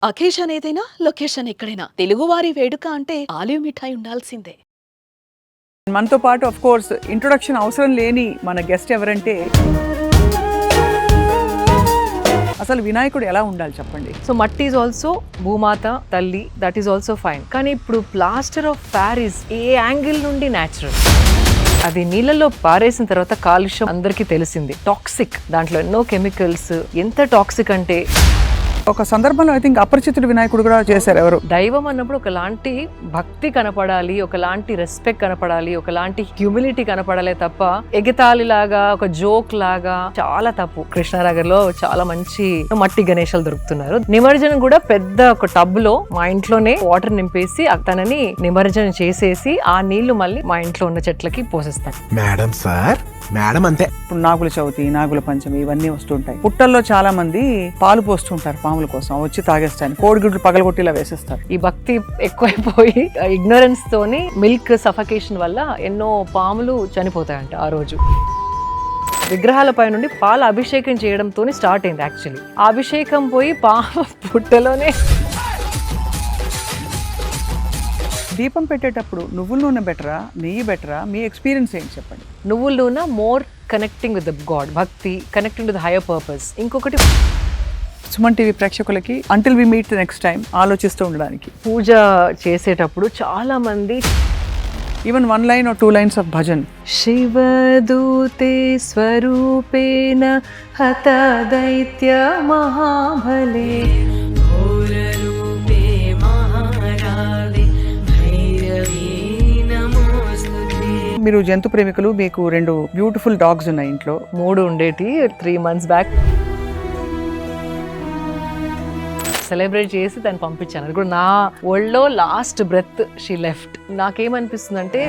Occasion ఏదైనా location ఎక్కడైనా తెలుగువారి వేడుక అంటే ఆలివ్ మిఠాయి ఉండాల్సిందే. మనతో పాటు ఆఫ్ కోర్స్ ఇంట్రొడక్షన్ అవసరం లేని మన గెస్ట్ ఎవరంటే అసలు వినాయకుడు ఎలా ఉండాలి చెప్పండి. సో మట్టి ఈజ్ ఆల్సో భూమాత తల్లి, దట్ ఈస్ ఆల్సో ఫైన్. కానీ ఇప్పుడు ప్లాస్టర్ ఆఫ్ ప్యారిస్ ఏ యాంగిల్ నుండి న్యాచురల్. అది నీళ్ళలో పారేసిన తర్వాత కాలుష్యం అందరికీ తెలిసింది, టాక్సిక్. దాంట్లో ఎన్నో కెమికల్స్. ఎంత టాక్సిక్ అంటే ఒక సందర్భంలో ఐ థింక్ అపరిచితుడు వినాయకుడు కూడా చేశారు ఎవరు. దైవం అన్నప్పుడు ఒకలాంటి భక్తి కనపడాలి, ఒకలాంటి రెస్పెక్ట్ కనపడాలి, ఒకలాంటి హ్యూమిలిటీ కనపడాలి తప్ప ఎగతాళి లాగా ఒక జోక్ లాగా చాలా తప్పు. కృష్ణానగర్లో చాలా మంచి మట్టి గణేశాలు దొరుకుతున్నారు. నిమజ్జనం కూడా పెద్ద ఒక టబ్ లో మా ఇంట్లోనే వాటర్ నింపేసి తనని నిమజ్జనం చేసేసి ఆ నీళ్లు మళ్ళీ మా ఇంట్లో ఉన్న చెట్లకి పోసేస్తాం. మేడం సార్, మేడం అంతే. ఇప్పుడు నాగుల చవితి, నాగుల పంచమి ఇవన్నీ వస్తుంటాయి. పుట్టల్లో చాలా మంది పాలు పోస్తుంటారు పాముల కోసం, వచ్చి తాగేస్తాను. కోడిగుడ్లు పగలగొట్టిలా వేసేస్తారు. ఈ భక్తి ఎక్కువైపోయి ఇగ్నోరెన్స్ తోని మిల్క్ సఫకేషన్ వల్ల ఎన్నో పాములు చనిపోతాయంట ఆ రోజు. విగ్రహాల పై నుండి పాల అభిషేకం చేయడంతో స్టార్ట్ అయింది యాక్చువల్లీ. అభిషేకం పోయి పాము పుట్టలోనే. దీపం పెట్టేటప్పుడు నువ్వుల నూనె బెటరా, నెయ్యి బెటరా? మీ ఎక్స్పీరియన్స్ ఏంటి చెప్పండి. నువ్వుల నూనె more connecting with the God, భక్తి, కనెక్టింగ్ విత్ హైయర్ పర్పస్. ఇంకొకటి సుమన్ టీవీ ప్రేక్షకులకి until we meet next time ఆలోచిస్తూ ఉండడానికి. పూజ చేసేటప్పుడు చాలా మంది even 1 line or 2 lines of bhajan. శివదూతే స్వరూపేణ హత దైత్య మహాబలే మీరు జంతు ప్రేమికులు, మీకు 2 బ్యూటిఫుల్ డాగ్స్ ఉన్నాయి ఇంట్లో. 3 ఉండేటి 3 months బ్యాక్ సెలబ్రేట్ చేసి దాన్ని పంపించాను. అది కూడా నా ఒళ్ళో లాస్ట్ బ్రెత్ షీ లెఫ్ట్. నాకేమనిపిస్తుందంటే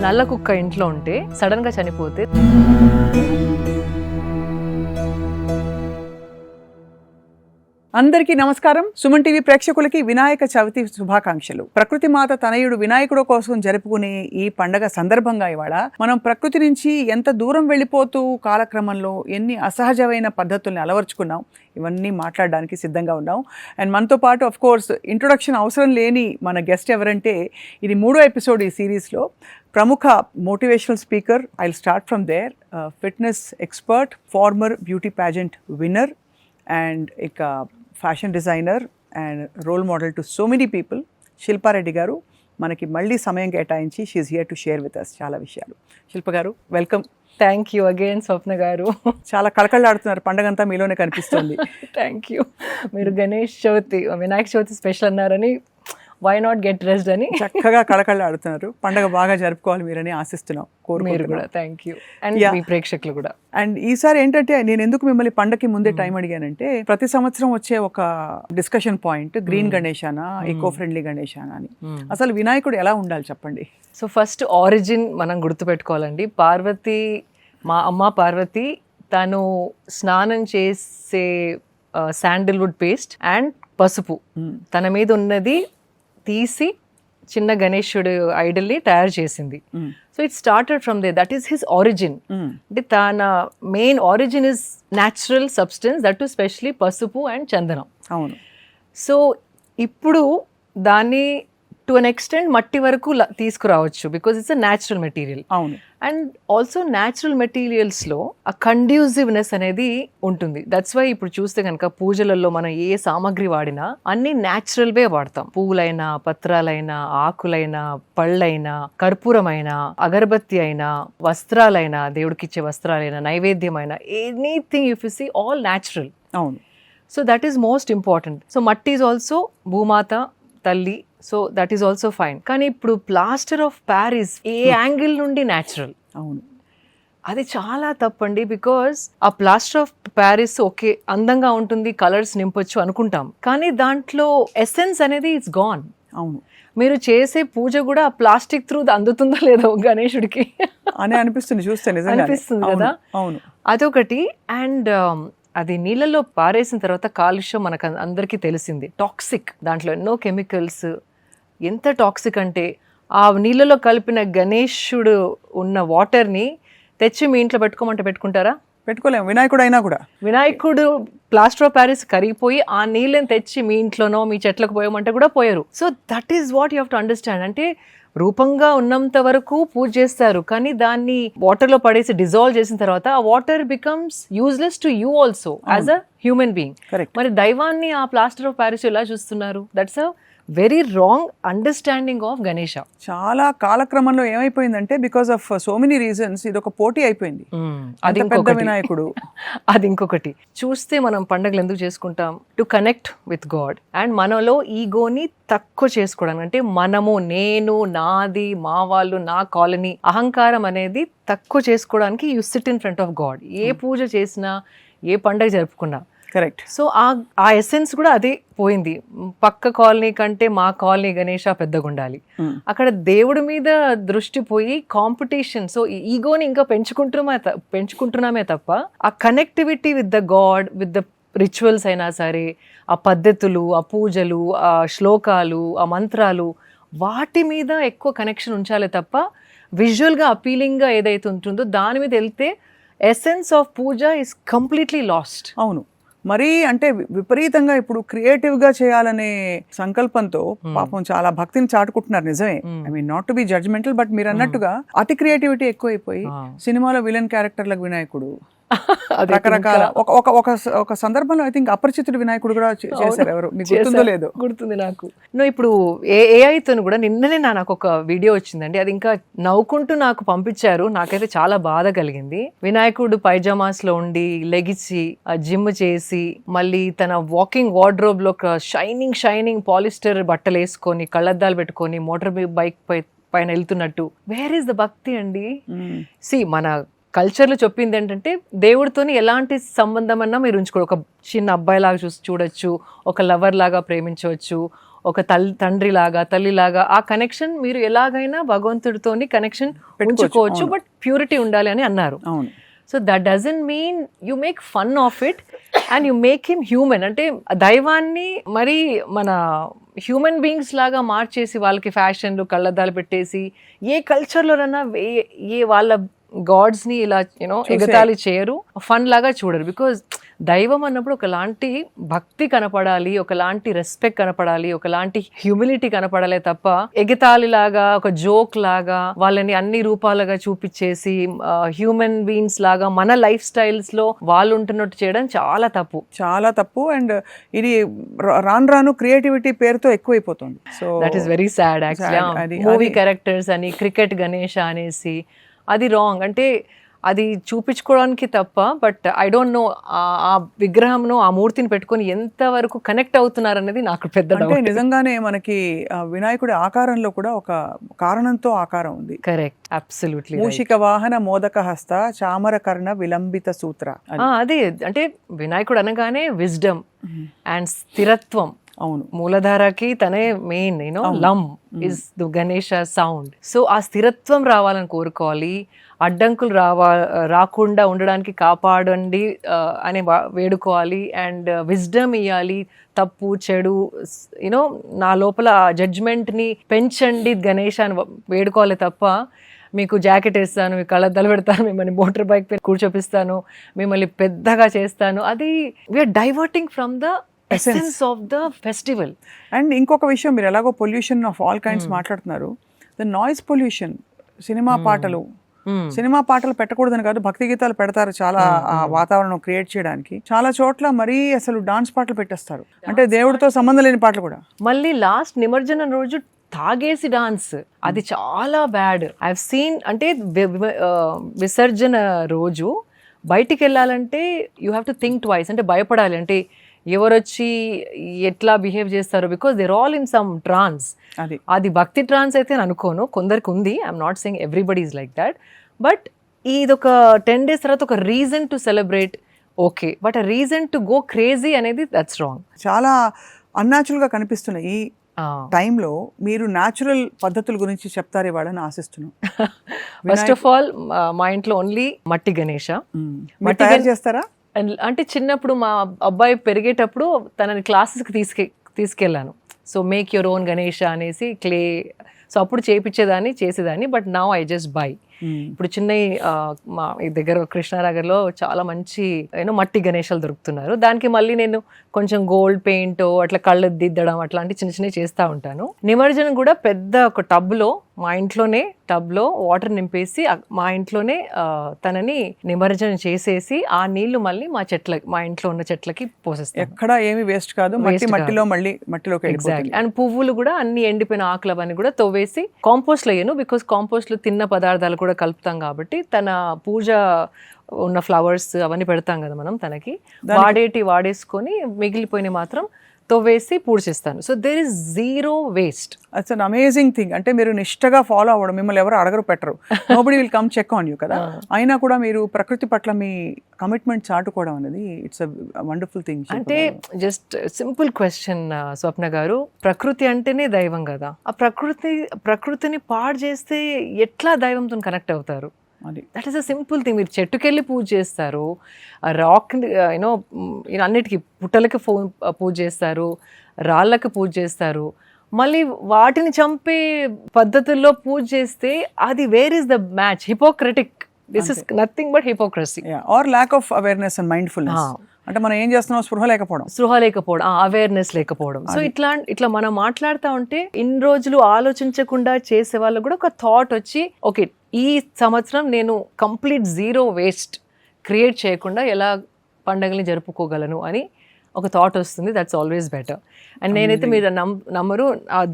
నల్ల కుక్క ఇంట్లో ఉంటే సడన్ గా చనిపోతే అందరికీ నమస్కారం. సుమన్ టీవీ ప్రేక్షకులకి వినాయక చవితి శుభాకాంక్షలు. ప్రకృతి మాత తనయుడు వినాయకుడు కోసం జరుపుకునే ఈ పండగ సందర్భంగా ఇవాళ మనం ప్రకృతి నుంచి ఎంత దూరం వెళ్ళిపోతూ కాలక్రమంలో ఎన్ని అసహజమైన పద్ధతుల్ని అలవర్చుకున్నాం, ఇవన్నీ మాట్లాడడానికి సిద్ధంగా ఉన్నాం. అండ్ మనతో పాటు ఆఫ్ కోర్స్ ఇంట్రొడక్షన్ అవసరం లేని మన గెస్ట్ ఎవరంటే ఇది 3వ ఎపిసోడ్ ఈ సిరీస్లో. ప్రముఖ motivational speaker, I will start from there. Fitness expert, former beauty pageant winner and ఇక fashion designer and role model to so many people, Shilpa Reddy గారు మనకి మళ్ళీ సమయం కేటాయించి she is here to share with us చాలా విషయాలు. శిల్ప గారు welcome. Thank you again Swapna గారు. చాలా కళకళలాడుతున్నారు, పండగంతా మీలోనే కనిపిస్తుంది. Thank you. మీరు గణేష్ చవితి, వినాయక చవితి స్పెషల్ అన్నారని వై నాట్ గెట్ రెస్ట్ అని చక్కగా కళకళలాడుతున్నారు. పండగ బాగా జరుపుకోవాలి మీరని ఆశిస్తున్నాం, మీరు కూడా. Thank you. అండ్ మీ ప్రేక్షకులు కూడా. అండ్ ఈసారి ఏంటంటే నేను ఎందుకు మిమ్మల్ని పండగకి ముందే టైం అడిగానంటే ప్రతి సంవత్సరం వచ్చే ఒక డిస్కషన్ పాయింట్ గ్రీన్ గణేశానా, ఎకో ఫ్రెండ్లీ గణేశానా అని. అసలు వినాయకుడు ఎలా ఉండాలి చెప్పండి. సో ఫస్ట్ ఆరిజిన్ మనం గుర్తుపెట్టుకోవాలండి. పార్వతి, మా అమ్మ పార్వతి, తను స్నానం చేసే శాండిల్వుడ్ పేస్ట్ అండ్ పసుపు తన మీద ఉన్నది తీసి చిన్న గణేశుడు ఐడల్ని తయారు చేసింది. So it started from they, that is his origin. అంటే తన main origin is natural substance, that to especially పసుపు అండ్ చందనం. అవును. సో ఇప్పుడు దాన్ని టు అన్ ఎక్స్టెంట్ మట్టి వరకు తీసుకురావచ్చు, because it's a natural material. అవును. అండ్ ఆల్సో న్యాచురల్ మెటీరియల్స్లో ఆ కండ్యూసివ్నెస్ అనేది ఉంటుంది. దట్స్ వై ఇప్పుడు చూస్తే కనుక పూజలలో మనం ఏ సామాగ్రి వాడినా అన్ని న్యాచురల్వే వాడతాం. పువ్వులైనా, పత్రాలైనా, ఆకులైనా, పళ్ళైనా, కర్పూరమైనా, అగరబత్తి అయినా, వస్త్రాలైనా, దేవుడికి ఇచ్చే వస్త్రాలైనా, నైవేద్యమైనా, anything if you see all natural. అవును. So that is most important. So మట్టి ఈజ్ ఆల్సో భూమాత తల్లి, so that is also fine. కానీ ఇప్పుడు ప్లాస్టర్ ఆఫ్ ప్యారిస్ ఏ యాంగిల్ నుండి న్యాచురల్. అవును. అది చాలా తప్పండి. బికాజ్ ఆ ప్లాస్టర్ ఆఫ్ ప్యారిస్ ఓకే అందంగా ఉంటుంది, కలర్స్ నింపొచ్చు అనుకుంటాం, కానీ దాంట్లో ఎసెన్స్ అనేది ఇట్స్ గాన్. అవును. మీరు చేసే పూజ కూడా ప్లాస్టిక్ త్రూ అందుతుందో లేదో గణేశుడికి అని అనిపిస్తుంది చూస్తే, నిజంగా అనిపిస్తుంది కదా. అవును. అదొకటి. అండ్ అది నీళ్ళలో పారేసిన తర్వాత కాలుష్యం మనకు అందరికీ తెలిసింది, టాక్సిక్. దాంట్లో ఎన్నో కెమికల్స్. ఎంత టాక్సిక్ అంటే ఆ నీళ్ళలో కలిపిన గణేశుడు ఉన్న వాటర్ని తెచ్చి మీ ఇంట్లో పెట్టుకోమంటే పెట్టుకుంటారా? పెట్టుకోలేము వినాయకుడు అయినా కూడా. వినాయకుడు ప్లాస్టర్ ఆఫ్ ప్యారిస్ కరిగిపోయి ఆ నీళ్ళని తెచ్చి మీ ఇంట్లోనో మీ చెట్లకు పోయమంటే కూడా పోయారు. So that is what you have to understand. అంటే రూపంగా ఉన్నంత వరకు పూజ చేస్తారు, కానీ దాన్ని వాటర్ లో పడేసి డిజాల్వ్ చేసిన తర్వాత ఆ water becomes useless to you also as a human being. మరి దైవాన్ని ఆ ప్లాస్టర్ ఆఫ్ ప్యారిస్ ఎలా చూస్తున్నారు? That's a very wrong understanding of Ganesha. చాలా కాలక్రమంలో ఏమైపోయిందంటే because of so many reasons ఇది ఒక పోటీ అయిపోయింది. అది పెద్ద ఇంకొకటి వినాయకుడు. అది ఇంకొకటి. చూస్తే మనం పండుగలు ఎందుకు చేసుకుంటాం? To connect with God and మనలో ఈగోని తక్కువ చేసుకోవడానికి. అంటే మనము, నేను, నాది, మా వాళ్ళు, నా కాలనీ, అహంకారం అనేది తక్కువ చేసుకోవడానికి you sit in front of God. ఏ పూజ చేసినా, ఏ పండుగ జరుపుకున్నా. కరెక్ట్. సో ఆ ఎసెన్స్ కూడా అదే పోయింది. పక్క కాలనీ కంటే మా కాలనీ గణేష పెద్దగా ఉండాలి. అక్కడ దేవుడి మీద దృష్టి పోయి కాంపిటీషన్. సో ఈగోని ఇంకా పెంచుకుంటున్నామే తప్ప ఆ connectivity with the God, with the rituals అయినా సరే, ఆ పద్ధతులు, ఆ పూజలు, ఆ శ్లోకాలు, ఆ మంత్రాలు, వాటి మీద ఎక్కువ కనెక్షన్ ఉంచాలి తప్ప విజువల్గా అపీలింగ్గా ఏదైతే ఉంటుందో దాని మీద వెళ్తే essence of puja is completely lost. అవును. మరీ అంటే విపరీతంగా ఇప్పుడు క్రియేటివ్ గా చేయాలనే సంకల్పంతో పాపం చాలా భక్తిని చాటుకుంటున్నారు. నిజమే, I mean not to be judgemental, but మీరు అన్నట్టుగా అతి క్రియేటివిటీ ఎక్కువైపోయి సినిమాలో విలన్ క్యారెక్టర్లకు వినాయకుడు, రకరకాల ఒక సందర్భంలో ఐ థింక్ అపరిచితుడు వినాయకుడు కూడా చేశారు. ఎవరు మీకు గుర్తుందో లేదో? గుర్తుంది నాకు. ఇప్పుడు ఏఐతో కూడా నిన్ననే నాకు ఒక వీడియో వచ్చిందండి. అది ఇంకా నవ్వుకుంటూ నాకు పంపించారు. నాకైతే చాలా బాధ కలిగింది. వినాయకుడు పైజామాస్ లో ఉండి లెగిసి జిమ్ చేసి మళ్ళీ తన వాకింగ్ వార్డ్రోబ్ లో షైనింగ్ పాలిస్టర్ బట్టలు వేసుకొని కళ్ళద్దాలు పెట్టుకొని మోటార్ బైక్ పైన వెళ్తున్నట్టు. వేర్ ఈస్ ద భక్తి అండి? మన కల్చర్లో చెప్పింది ఏంటంటే దేవుడితోని ఎలాంటి సంబంధం అన్నా మీరు ఉంచుకోవచ్చు. ఒక చిన్న అబ్బాయి లాగా చూడొచ్చు, ఒక లవర్ లాగా ప్రేమించవచ్చు, ఒక తండ్రి లాగా, తల్లి లాగా. ఆ కనెక్షన్ మీరు ఎలాగైనా భగవంతుడితోని కనెక్షన్ ఉంచుకోవచ్చు, బట్ ప్యూరిటీ ఉండాలి అని అన్నారు. So that doesn't mean you make fun of it and you make him human. అంటే దైవాన్ని మరి మన హ్యూమన్ బీయింగ్స్ లాగా మార్చేసి వాళ్ళకి ఫ్యాషన్లు, కళ్ళద్దాలు పెట్టేసి ఏ కల్చర్లోనన్నా ఏ వాళ్ళ గాడ్స్ ని ఇలా ఎగతాళి చేయరు, ఫన్ లాగా చూడరు. బికాజ్ దైవం అన్నప్పుడు ఒకలాంటి భక్తి కనపడాలి, ఒకలాంటి రెస్పెక్ట్ కనపడాలి, ఒకలాంటి హ్యూమిలిటీ కనపడాలి తప్ప ఎగతాళి లాగా, ఒక జోక్ లాగా వాళ్ళని అన్ని రూపాలుగా చూపించేసి హ్యూమన్ బీయింగ్స్ లాగా మన లైఫ్ స్టైల్స్ లో వాళ్ళు ఉంటున్నట్టు చేయడం చాలా తప్పు, చాలా తప్పు. అండ్ ఇది రాను క్రియేటివిటీ పేరుతో ఎక్కువైపోతుంది. So that is very sad actually. Movie characters అని, క్రికెట్ గణేష అనేసి, అది రాంగ్. అంటే అది చూపించుకోవడానికి తప్ప, బట్ ఐ డోంట్ నో ఆ విగ్రహంను, ఆ మూర్తిని పెట్టుకొని ఎంతవరకు కనెక్ట్ అవుతున్నారు అనేది నాకు పెద్ద డౌట్. నిజంగానే మనకి వినాయకుడి ఆకారంలో కూడా ఒక కారణంతో ఆకారం ఉంది. Correct, absolutely. మూషిక వాహన మోదక హస్త చామర కర్ణ విలంబిత సూత్ర. అదే అంటే వినాయకుడు అనగానే విజ్డమ్ అండ్ స్థిరత్వం. అవును, మూలధారకి తనే main, lam is the Ganesha sound. So ఆ స్థిరత్వం రావాలని కోరుకోవాలి, అడ్డంకులు రాకుండా ఉండడానికి కాపాడండి అని వేడుకోవాలి, అండ్ విజ్డమ్ ఇవ్వాలి. తప్పు చెడు నా లోపల జడ్జ్మెంట్ని పెంచండి గణేష అని వేడుకోవాలి తప్ప మీకు జాకెట్ వేస్తాను, మీ కళ్ళద్దాలు పెడతాను, మిమ్మల్ని మోటార్ బైక్ పైన కూర్చోపిస్తాను, మిమ్మల్ని పెద్దగా చేస్తాను, అది we're diverting from the essence of the festival. And ఇంకొక విషయం, మీరు ఎలాగో పొల్యూషన్ ఆఫ్ ఆల్ కైండ్స్ మాట్లాడుతున్నారు, ద నాయిస్ పొల్యూషన్. సినిమా పాటలు పెట్టకూడదని కాదు, భక్తి గీతాలు పెడతారు చాలా వాతావరణం క్రియేట్ చేయడానికి. చాలా చోట్ల మరీ అసలు డాన్స్ పాటలు పెట్టేస్తారు, అంటే దేవుడితో సంబంధం లేని పాటలు కూడా. మళ్ళీ లాస్ట్ నిమజ్జనం రోజు తాగేసి డాన్స్, అది చాలా బ్యాడ్. I have seen. అంటే విసర్జన రోజు బయటికి వెళ్ళాలంటే you have to think twice, అంటే భయపడాలి. అంటే ఎవరొచ్చి ఎట్లా బిహేవ్ చేస్తారో, because there all in some trance. అది భక్తి ట్రాన్స్ అయితే నేను అనుకోను, కొందరికి ఉంది. I'm not saying everybody is like that, but ఇది ఒక 10 days తర్వాత ఒక reason to celebrate, okay, but a reason to go crazy అనేది దట్స్ రాంగ్. చాలా అన్యాచురల్ గా కనిపిస్తున్నాయి ఈ టైంలో. మీరు న్యాచురల్ పద్ధతుల గురించి చెప్తారు ఇవాళని ఆశిస్తున్నాం. ఫస్ట్ ఆఫ్ ఆల్ మా ఇంట్లో ఓన్లీ మట్టి గణేష. మట్టి చేస్తారా? అంటే చిన్నప్పుడు మా అబ్బాయి పెరిగేటప్పుడు తనని క్లాసెస్కి తీసుకెళ్ళాను. So make your own Ganesha అనేసి క్లే, సో అప్పుడు చేసేదాన్ని. But now I just by. ఇప్పుడు చిన్న మా ఈ దగ్గర కృష్ణానగర్లో చాలా మంచి మట్టి గణేశాలు దొరుకుతున్నారు. దానికి మళ్ళీ నేను కొంచెం గోల్డ్ పెయింట్ అట్లా కళ్ళు దిద్దడం అట్లాంటి చిన్న చిన్నవి చేస్తూ ఉంటాను. నిమజ్జనం కూడా పెద్ద ఒక టబ్లో మా ఇంట్లోనే టబ్లో వాటర్ నింపేసి మా ఇంట్లోనే తనని నిమజ్జనం చేసేసి ఆ నీళ్లు మళ్ళీ మా ఇంట్లో ఉన్న చెట్లకి పోసేస్తాం. ఎక్కడ ఏమి వేస్ట్ కాదు, మట్టిలో మళ్ళీ మట్టిలోకి ఎగ్జాక్ట్లీ. అండ్ పువ్వులు కూడా అన్ని ఎండిపోయిన ఆకులు అవన్నీ కూడా తవ్వేసి కాంపోస్ట్ లో వేయను, బికాస్ కాంపోస్ట్ లో తిన్న పదార్థాలు కూడా కలుపుతాం కాబట్టి తన పూజ ఉన్న ఫ్లవర్స్ అవన్నీ పెడతాం కదా మనం, తనకి వాడేసుకొని మిగిలిపోయినవి మాత్రం తవ్వేసి పూడ్చేస్తాను. So there is zero waste. It's an amazing thing. అంటే మీరు నిష్టగా ఫాలో అవ్వడం, మిమ్మల్ని ఎవరు అడగరు పెట్టరు, nobody will come check on you కదా. అయినా కూడా మీరు ప్రకృతి పట్ల మీ కమిట్మెంట్ చాటుకోవడం అనేది ఇట్స్ అ వండర్ఫుల్ థింగ్. అంటే జస్ట్ సింపుల్ క్వశ్చన్ స్వప్న గారు, ప్రకృతి అంటేనే దైవం కదా, ఆ ప్రకృతిని పాడు చేస్తే ఎట్లా దైవంతో కనెక్ట్ అవుతారు? That is a simple thing. మీరు చెట్టుకెళ్ళి పూజ చేస్తారు, రాక్ అన్నిటికీ పుట్టలకి పూజ చేస్తారు, రాళ్ళకి పూజ చేస్తారు, మళ్ళీ వాటిని చంపే పద్ధతుల్లో పూజ చేస్తే అది where is the match? Hypocritic. This is nothing but hypocrisy or lack of awareness and mindfulness. అంటే మనం ఏం చేస్తున్నాం, స్పృహ లేకపోవడం, అవేర్నెస్ లేకపోవడం. సో ఇట్లా మనం మాట్లాడుతూ ఉంటే ఇన్ని రోజులు ఆలోచించకుండా చేసే వాళ్ళకు కూడా ఒక థాట్ వచ్చి, ఓకే ఈ సంవత్సరం నేను కంప్లీట్ జీరో వేస్ట్ క్రియేట్ చేయకుండా ఎలా పండుగల్ని జరుపుకోగలను అని ఒక థాట్ వస్తుంది. That's always better. అండ్ నేనైతే మీరు నమ్మరు,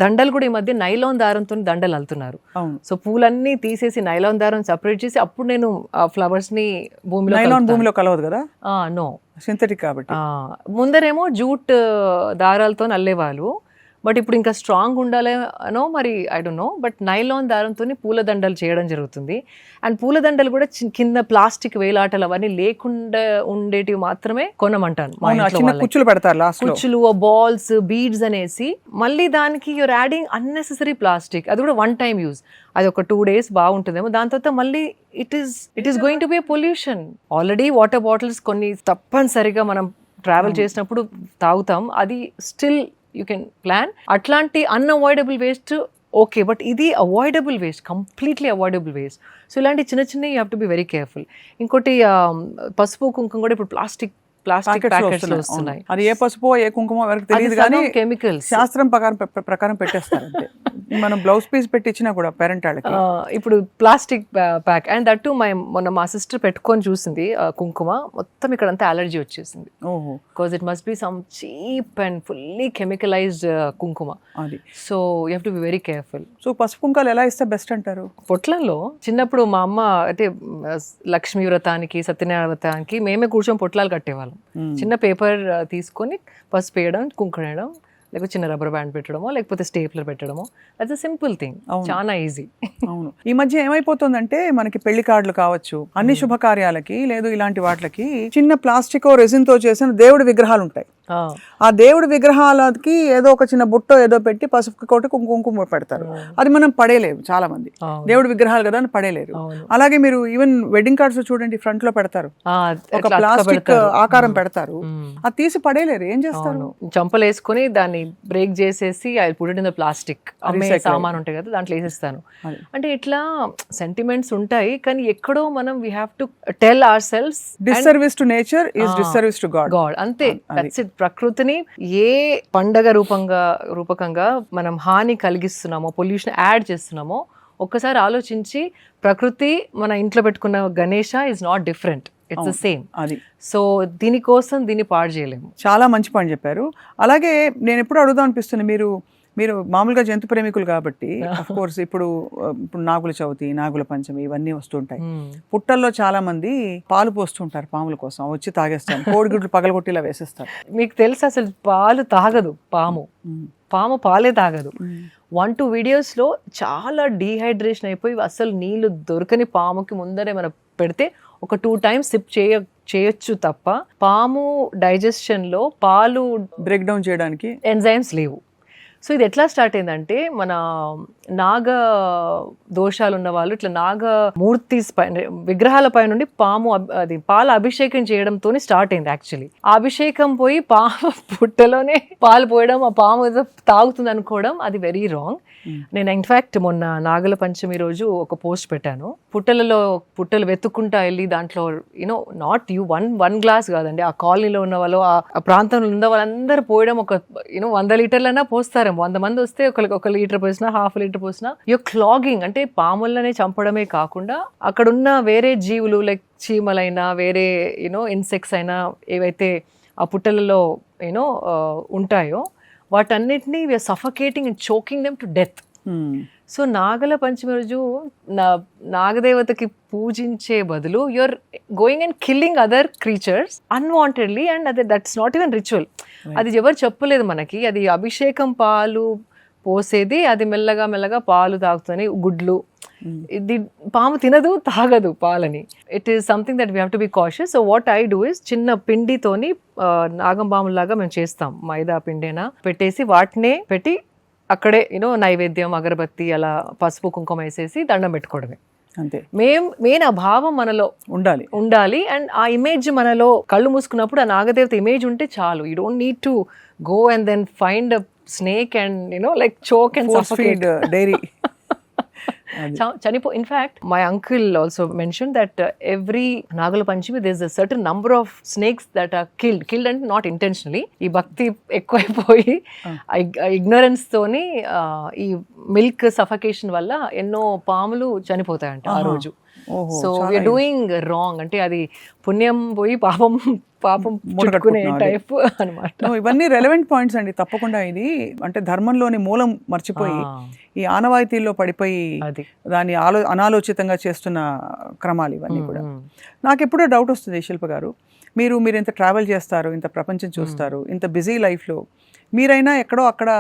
దండలు కూడా ఈ మధ్య నైలాన్ దారంతో దండలు అల్లుతున్నారు. సో పూలన్నీ తీసేసి నైలాన్ దారం సపరేట్ చేసి అప్పుడు నేను ఫ్లవర్స్ ని భూమిలో కలవదు కదా. నో, సింథటిక్ కాబట్టి. ముందరేమో జూట్ దారాలతో అల్లేవాళ్ళు, బట్ ఇప్పుడు ఇంకా స్ట్రాంగ్ ఉండాలనో మరి I don't no, but nylon దారంతో పూలదండలు చేయడం జరుగుతుంది. అండ్ పూలదండలు కూడా కింద ప్లాస్టిక్ వేలాటలు అవన్నీ లేకుండా ఉండేటివి మాత్రమే కొనమంటాను. కుచ్చులు పెడతారు, కుచ్చులు, బాల్స్, బీడ్స్ అనేసి మళ్ళీ దానికి యూర్ యాడింగ్ అన్నెసెసరీ ప్లాస్టిక్. అది కూడా వన్ టైమ్ యూజ్. అది ఒక 2 days బాగుంటుందేమో, దాని తర్వాత మళ్ళీ it is going to be pollution. Already water bottles కొన్ని తప్పనిసరిగా మనం ట్రావెల్ చేసినప్పుడు తాగుతాం, అది స్టిల్ యూ కెన్ ప్లాన్. అట్లాంటి అన్అవాయిడబుల్ వేస్ట్ ఓకే, బట్ ఇది avoidable waste, completely avoidable waste. So ఇలాంటి చిన్న you have to be very careful. ఇంకోటి పసుపు కుంకుమ కూడా ఇప్పుడు ప్లాస్టిక్ ప్యాకెట్స్ లో వస్తున్నాయి. అది ఏ పసుపో ఏ కుంకుమో ఎవరికి తెలియదు, కానీ కెమికల్స్ శాస్త్రం ప్రకారం పెట్టేస్తారు. మనం బ్లౌజ్ పీస్ పెట్టించినా కూడా పేరెంట్ వాళ్ళకి ఇప్పుడు plastic pack. And that to మొన్న మా సిస్టర్ పెట్టుకొని చూసింది కుంకుమ, మొత్తం ఇక్కడ అంతా అలర్జీ వచ్చేసింది. Because it must be some cheap and fully chemicalised కుంకుమ. అది so you have to be very careful. So పసుపు కుంకాలు ఎలా ఇస్తే బెస్ట్ అంటారు? పొట్లంలో చిన్నప్పుడు మా అమ్మ అంటే లక్ష్మీ వ్రతానికి, సత్యనారాయణ వ్రతానికి మేమే కూర్చొని పొట్లాలు కట్టేవాళ్ళం. చిన్న పేపర్ తీసుకొని పసుపు వేయడం, కుంకుమ వేయడం, లేకపోతే చిన్న రబ్బర్ బ్యాండ్ పెట్టడమో లేకపోతే స్టేప్లర్ పెట్టడమో. దట్స్ అ సింపుల్ థింగ్, చాలా ఈజీ. అవును, ఈ మధ్య ఏమైపోతుందంటే మనకి పెళ్లి కార్డులు కావచ్చు, అన్ని శుభకార్యాలకి లేదు ఇలాంటి వాటికి చిన్న ప్లాస్టిక్ రెజిన్ తో చేసిన దేవుడి విగ్రహాలు ఉంటాయి. ఆ దేవుడి విగ్రహాలకి ఏదో ఒక చిన్న బుట్ట ఏదో పెట్టి పసుపు కొట్టి కుంకుమ పెడతారు. అది మనం పడేలేము, చాలా మంది దేవుడి విగ్రహాలు కదా అని పడేలేరు. అలాగే మీరు ఈవెన్ వెడ్డింగ్ కార్డ్స్ చూడండి, ఫ్రంట్ లో పెడతారు, ఒక ప్లాస్టిక్ ఆకారం పెడతారు, అది తీసి పడేలేరు. ఏం చేస్తారు? చంపలు వేసుకొని దాన్ని బ్రేక్ చేసేసి I put it in the plastic. అమ్మే సామాన్ ఉంటాయి కదా, దాంట్లో వేసేస్తాను. అంటే ఇట్లా సెంటిమెంట్స్ ఉంటాయి, కానీ ఎక్కడో మనం we have to tell hour selves disservice to nature is disservice to God. అంతే, దట్స్ ఇట్. ప్రకృతిని ఏ పండగ రూపకంగా మనం హాని కలిగిస్తున్నామో, పొల్యూషన్ యాడ్ చేస్తున్నామో ఒక్కసారి ఆలోచించి, ప్రకృతి మన ఇంట్లో పెట్టుకున్న Ganesha is not different, it's the same. అది సో దీనికోసం దీన్ని పాడు చేయలేము. చాలా మంచి పాయింట్ చెప్పారు. అలాగే నేను ఎప్పుడు అడుగుదాం అనిపిస్తుంది, మీరు మామూలుగా జంతు ప్రేమికులు కాబట్టి అఫ్ కోర్స్ ఇప్పుడు నాగుల చవితి, నాగుల పంచమి ఇవన్నీ వస్తుంటాయి. పుట్టల్లో చాలా మంది పాలు పోస్తుంటారు పాముల కోసం, వచ్చి తాగేస్తారు, కోడిగుడ్లు పగలగొట్టిలా వేసేస్తారు. మీకు తెలుసు అసలు పాలు తాగదు పాము పాలే తాగదు. 1-2 వీడియోస్లో చాలా డీహైడ్రేషన్ అయిపోయి అసలు నీళ్లు దొరకని పాముకి ముందరే మనం పెడితే ఒక 2 times సిప్ చేయొచ్చు తప్ప పాము డైజెషన్లో పాలు బ్రేక్ డౌన్ చేయడానికి ఎంజైమ్స్ లేవు. సో ఇది ఎట్లా స్టార్ట్ అయిందంటే మన నాగ దోషాలు ఉన్న వాళ్ళు ఇట్లా నాగ మూర్తి విగ్రహాల పై నుండి అది పాల అభిషేకం చేయడంతో స్టార్ట్ అయింది యాక్చువల్లీ. ఆ అభిషేకం పోయి పాము పుట్టలోనే పాలు పోయడం, ఆ పాము ఏదో తాగుతుంది అనుకోవడం, అది వెరీ రాంగ్. నేను ఇన్ఫాక్ట్ మొన్న నాగల పంచమి రోజు ఒక పోస్ట్ పెట్టాను. పుట్టలు వెతుక్కుంటా వెళ్ళి దాంట్లో you know not you one glass కాదండి, ఆ కాలనీలో ఉన్న వాళ్ళు, ఆ ప్రాంతంలో ఉన్న వాళ్ళందరూ పోయడం, ఒక 100 లీటర్లైనా పోస్తారేమో. 100 మంది వస్తే ఒక లీటర్ పోసినా, హాఫ్ లీటర్ పోసినా, యూ క్లాగింగ్. అంటే పాములనే చంపడమే కాకుండా అక్కడున్న వేరే జీవులు లైక్ చీమలైనా, వేరే ఇన్సెక్ట్స్ అయినా, ఏవైతే ఆ పుట్టలలో ఉంటాయో వాటన్నిటినీ we're suffocating and choking them to death. So Nagala Panchami రోజు నాగదేవతకి పూజించే బదులు you're going and killing other creatures unwantedly, and that's not even ritual. అది ఎవరు చెప్పలేదు మనకి. అది అభిషేకం పాలు పోసేది, అది మెల్లగా మెల్లగా పాలు తాగుతుంది, గుడ్లు. ఇది పాము తినదు, తాగదు పాలని. It is something that we have to be cautious. So what I do is, చిన్న పిండితోని నాగం పాములాగా మేము చేస్తాం, మైదా పిండేనా పెట్టేసి వాటినే పెట్టి అక్కడే నైవేద్యం, అగరబత్తి, అలా పసుపు కుంకుమ వేసేసి దండం పెట్టుకోవడమే అంతే. మెయిన్ ఆ భావం మనలో ఉండాలి. అండ్ ఆ ఇమేజ్ మనలో కళ్ళు మూసుకున్నప్పుడు ఆ నాగదేవత ఇమేజ్ ఉంటే చాలు. You don't need to go and then find a snake and like choke and suffocate dairy. In fact my uncle also mention that every Nagula Panchami there is a certain number of snakes that are killed అంటే not intentionally. ఈ భక్తి ఎక్కువైపోయి ignorance తోని ఈ milk suffocation వల్ల ఎన్నో పాములు చనిపోతాయంట ఆ రోజు. So we're doing wrong. అంటే అది పుణ్యం పోయి పాపం చుట్టుకునే టైప్ అన్నమాట. ఇవన్నీ రెలవెంట్ పాయింట్స్ అండి, తప్పకుండా. ఇది అంటే ధర్మంలోని మూలం మర్చిపోయి ఈ ఆనవాయితీల్లో పడిపోయి దాన్ని అనాలోచితంగా చేస్తున్న క్రమాలు ఇవన్నీ కూడా. నాకు ఎప్పుడో డౌట్ వస్తుంది శిల్ప గారు, మీరు ఇంత ట్రావెల్ చేస్తారు, ఇంత ప్రపంచం చూస్తారు, ఇంత బిజీ లైఫ్లో మీరైనా ఎక్కడో అక్కడ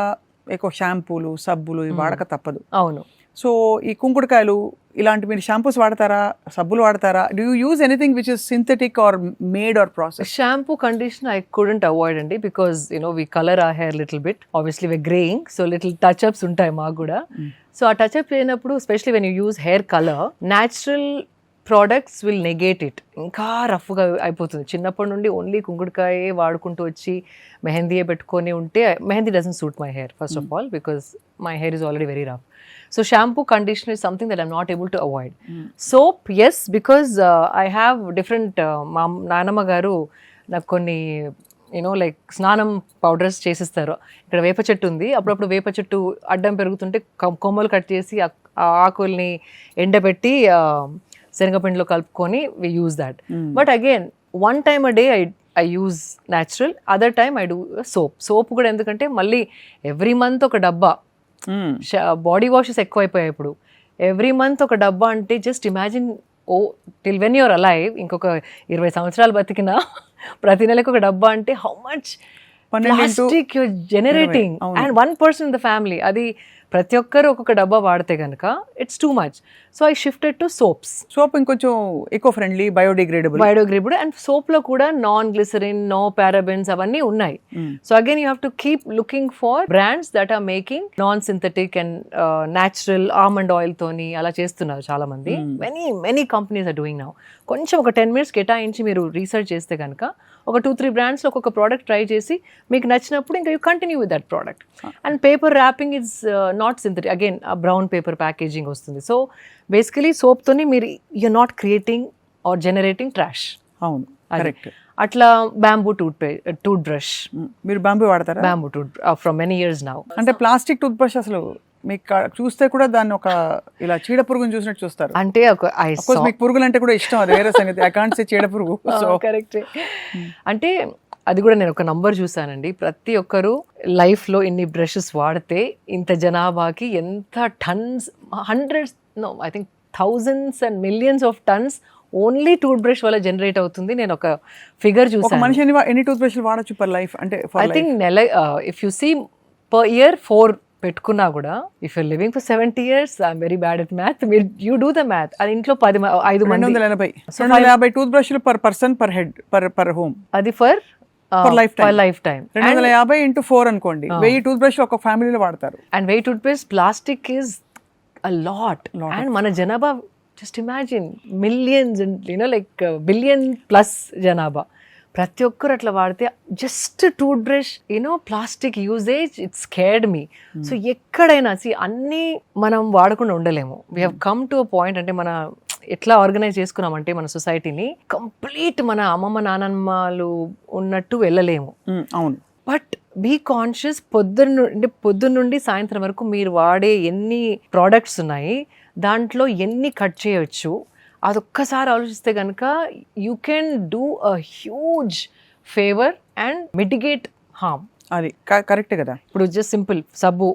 ఎక్కువ షాంపూలు, సబ్బులు వాడక తప్పదు. అవును. సో ఈ కుంకుడుకాయలు ఇలాంటి మీరు షాంపూస్ వాడతారా, సబ్బులు వాడతారా? Do you use anything which is synthetic or made or process? Shampoo, conditioner I couldn't avoid అండి, because we color our hair little bit. Obviously we're graying, so little touch-ups ఉంటాయి మాకు కూడా. సో ఆ touch up లేనప్పుడు, especially when you use hair color, natural products will negate it. ఇంకా రఫ్గా అయిపోతుంది. చిన్నప్పటి నుండి ఓన్లీ కుంకుడుకాయే వాడుకుంటూ వచ్చి మెహందీయే పెట్టుకొని ఉంటే, mehndi doesn't suit my hair first of all, because my hair is already very rough. So shampoo, conditioner is something that I'm not able to avoid. Soap, yes, because I have different నానమ్మ గారు నాకు కొన్ని like స్నానం powders చేసిస్తారు. ఇక్కడ వేప చెట్టు ఉంది, అప్పుడప్పుడు వేప చెట్టు అడ్డం పెరుగుతుంటే కొమ్మలు కట్ చేసి ఆ ఆకుల్ని ఎండబెట్టి శనగపిండిలో కలుపుకొని we use that. But again, one time a day I use natural, other time I do soap. Soap కూడా ఎందుకంటే మళ్ళీ ఎవ్రీ మంత్ ఒక డబ్బా, బాడీ వాషెస్ ఎక్కువైపోయాయి ఇప్పుడు. ఎవ్రీ మంత్ ఒక డబ్బా అంటే just imagine, till when you're alive, ఇంకొక 20 సంవత్సరాలు బతికినా ప్రతి నెలకు ఒక డబ్బా అంటే how much plastic you're generating. And 1 person in the family, అది ప్రతి ఒక్కరు ఒక్కొక్క డబ్బా వాడితే కనుక it's too much. So I shifted to soaps. Soap ఇంకొంచెం eco friendly, biodegradable. And soap లో కూడా నాన్ గ్లిసరిన్, నో పారాబెన్స్ అవన్నీ ఉన్నాయి. So again you have to keep looking for brands that are making non synthetic and natural almond oil తోని అలా చేస్తున్నారు చాలా మంది. Many companies are doing now. కొంచెం ఒక 10 minutes కేటాయించి మీరు రీసెర్చ్ చేస్తే కనుక ఒక 2-3 brands లో ఒక్కొక్క ప్రోడక్ట్ ట్రై చేసి మీకు నచ్చినప్పుడు ఇంకా you continue with that product. And paper wrapping is not synthetic, again brown paper packaging వస్తుంది. సో బేసికలీ సోప్తోని మీరు you're not creating or generating trash. అవును, కరెక్ట్. అట్లా బ్యాంబూ టూత్ బ్రష్. మీరు బ్యాంబూ వాడతారా? Bamboo from many years now. అంటే plastic toothbrush అసలు మీకు చూస్తే కూడా దాన్ని ఒక ఇలా చీడ పురుగుని చూసినట్టు చూస్తారు. అంటే మీకు పురుగులు అంటే కూడా ఇష్టం, అది వేరే సంగతి. ఐ కాంట్ సే చీడ పురుగు. కరెక్ట్. అంటే అది కూడా నేను ఒక నంబర్ చూసానండి, ప్రతి ఒక్కరు లైఫ్ లో ఇన్ని బ్రషెస్ వాడితే ఇంత జనాభాకి ఎంత tons, hundreds, no I think thousands and millions of tons only toothbrush వల్ల జనరేట్ అవుతుంది. నేను ఒక ఫిగర్ చూసాను. మనిషి ఎన్ని టూత్ బ్రష్లు వాడచ్చు పర్ లైఫ్? అంటే I think if you see per year 4 పెట్టుకున్నా కూడా, if your living for 70 years, I'm very bad at math, you do the math. అది ఇంట్లో 5 మంది 250 టూత్ బ్రష్లు per person per head per home. అది for For lifetime. Lifetime 250 into 4 అనుకోండి, 1000 tooth brush ఒక ఫ్యామిలీలో వాడతారు. And wait toothpaste plastic is a lot. And మన జనాభా just imagine millions like billion plus జనాభా, ప్రతి ఒక్కరు అట్లా వాడితే just toothbrush plastic usage it scared me. So ఎక్కడైనా అన్నీ మనం వాడకుండా ఉండలేము. We have come to a point, అంటే మన ఎట్లా ఆర్గనైజ్ చేసుకున్నామంటే మన సొసైటీని కంప్లీట్ మన అమ్మమ్మ నానమ్మలు ఉన్నట్టు వెళ్ళలేము. అవును. But be conscious. పొద్దున్న నుండి సాయంత్రం వరకు మీరు వాడే ఎన్ని ప్రోడక్ట్స్ ఉన్నాయి, దాంట్లో ఎన్ని కట్ చేయొచ్చు, అదొక్కసారి ఆలోచిస్తే కనుక you can do a huge favour and mitigate harm. అది కరెక్ట్ కదా. ఇప్పుడు జస్ట్ సింపుల్ సబ్బు,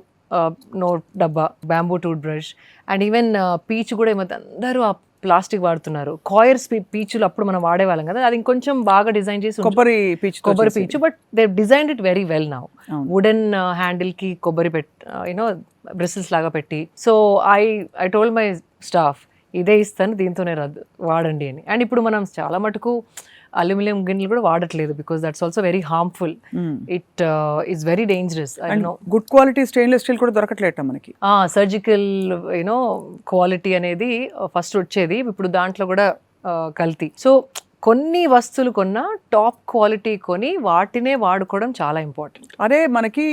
నోట్ డబ్బా, bamboo tooth brush, and even peach కూడా ఈ మధ్య అందరూ ఆ ప్లాస్టిక్ వాడుతున్నారు. కాయర్స్ పీచులు అప్పుడు మనం వాడేవాళ్ళం కదా, అది ఇంకొంచెం బాగా డిజైన్ చేసి కొబ్బరి పీచు, but they designed it very well now. Wooden handle కి కొబ్బరి బ్రిసిల్స్ లాగా పెట్టి. So I told my staff, ఇదే ఇస్తాను, దీంతోనే వాడండి అని. అండ్ ఇప్పుడు మనం చాలా మటుకు అల్యూమినియం గిన్నెలు కూడా వాడట్లేదు, because that's also very harmful. It is very dangerous. Good quality stainless steel కూడా దొరకట్లేట మనకి. సర్జికల్ క్వాలిటీ అనేది ఫస్ట్ వచ్చేది, ఇప్పుడు దాంట్లో కూడా కల్తీ. సో కొన్ని వస్తువులు కొన్నా టాప్ క్వాలిటీ కొని వాటినే వాడుకోవడం చాలా ఇంపార్టెంట్. అదే మనకి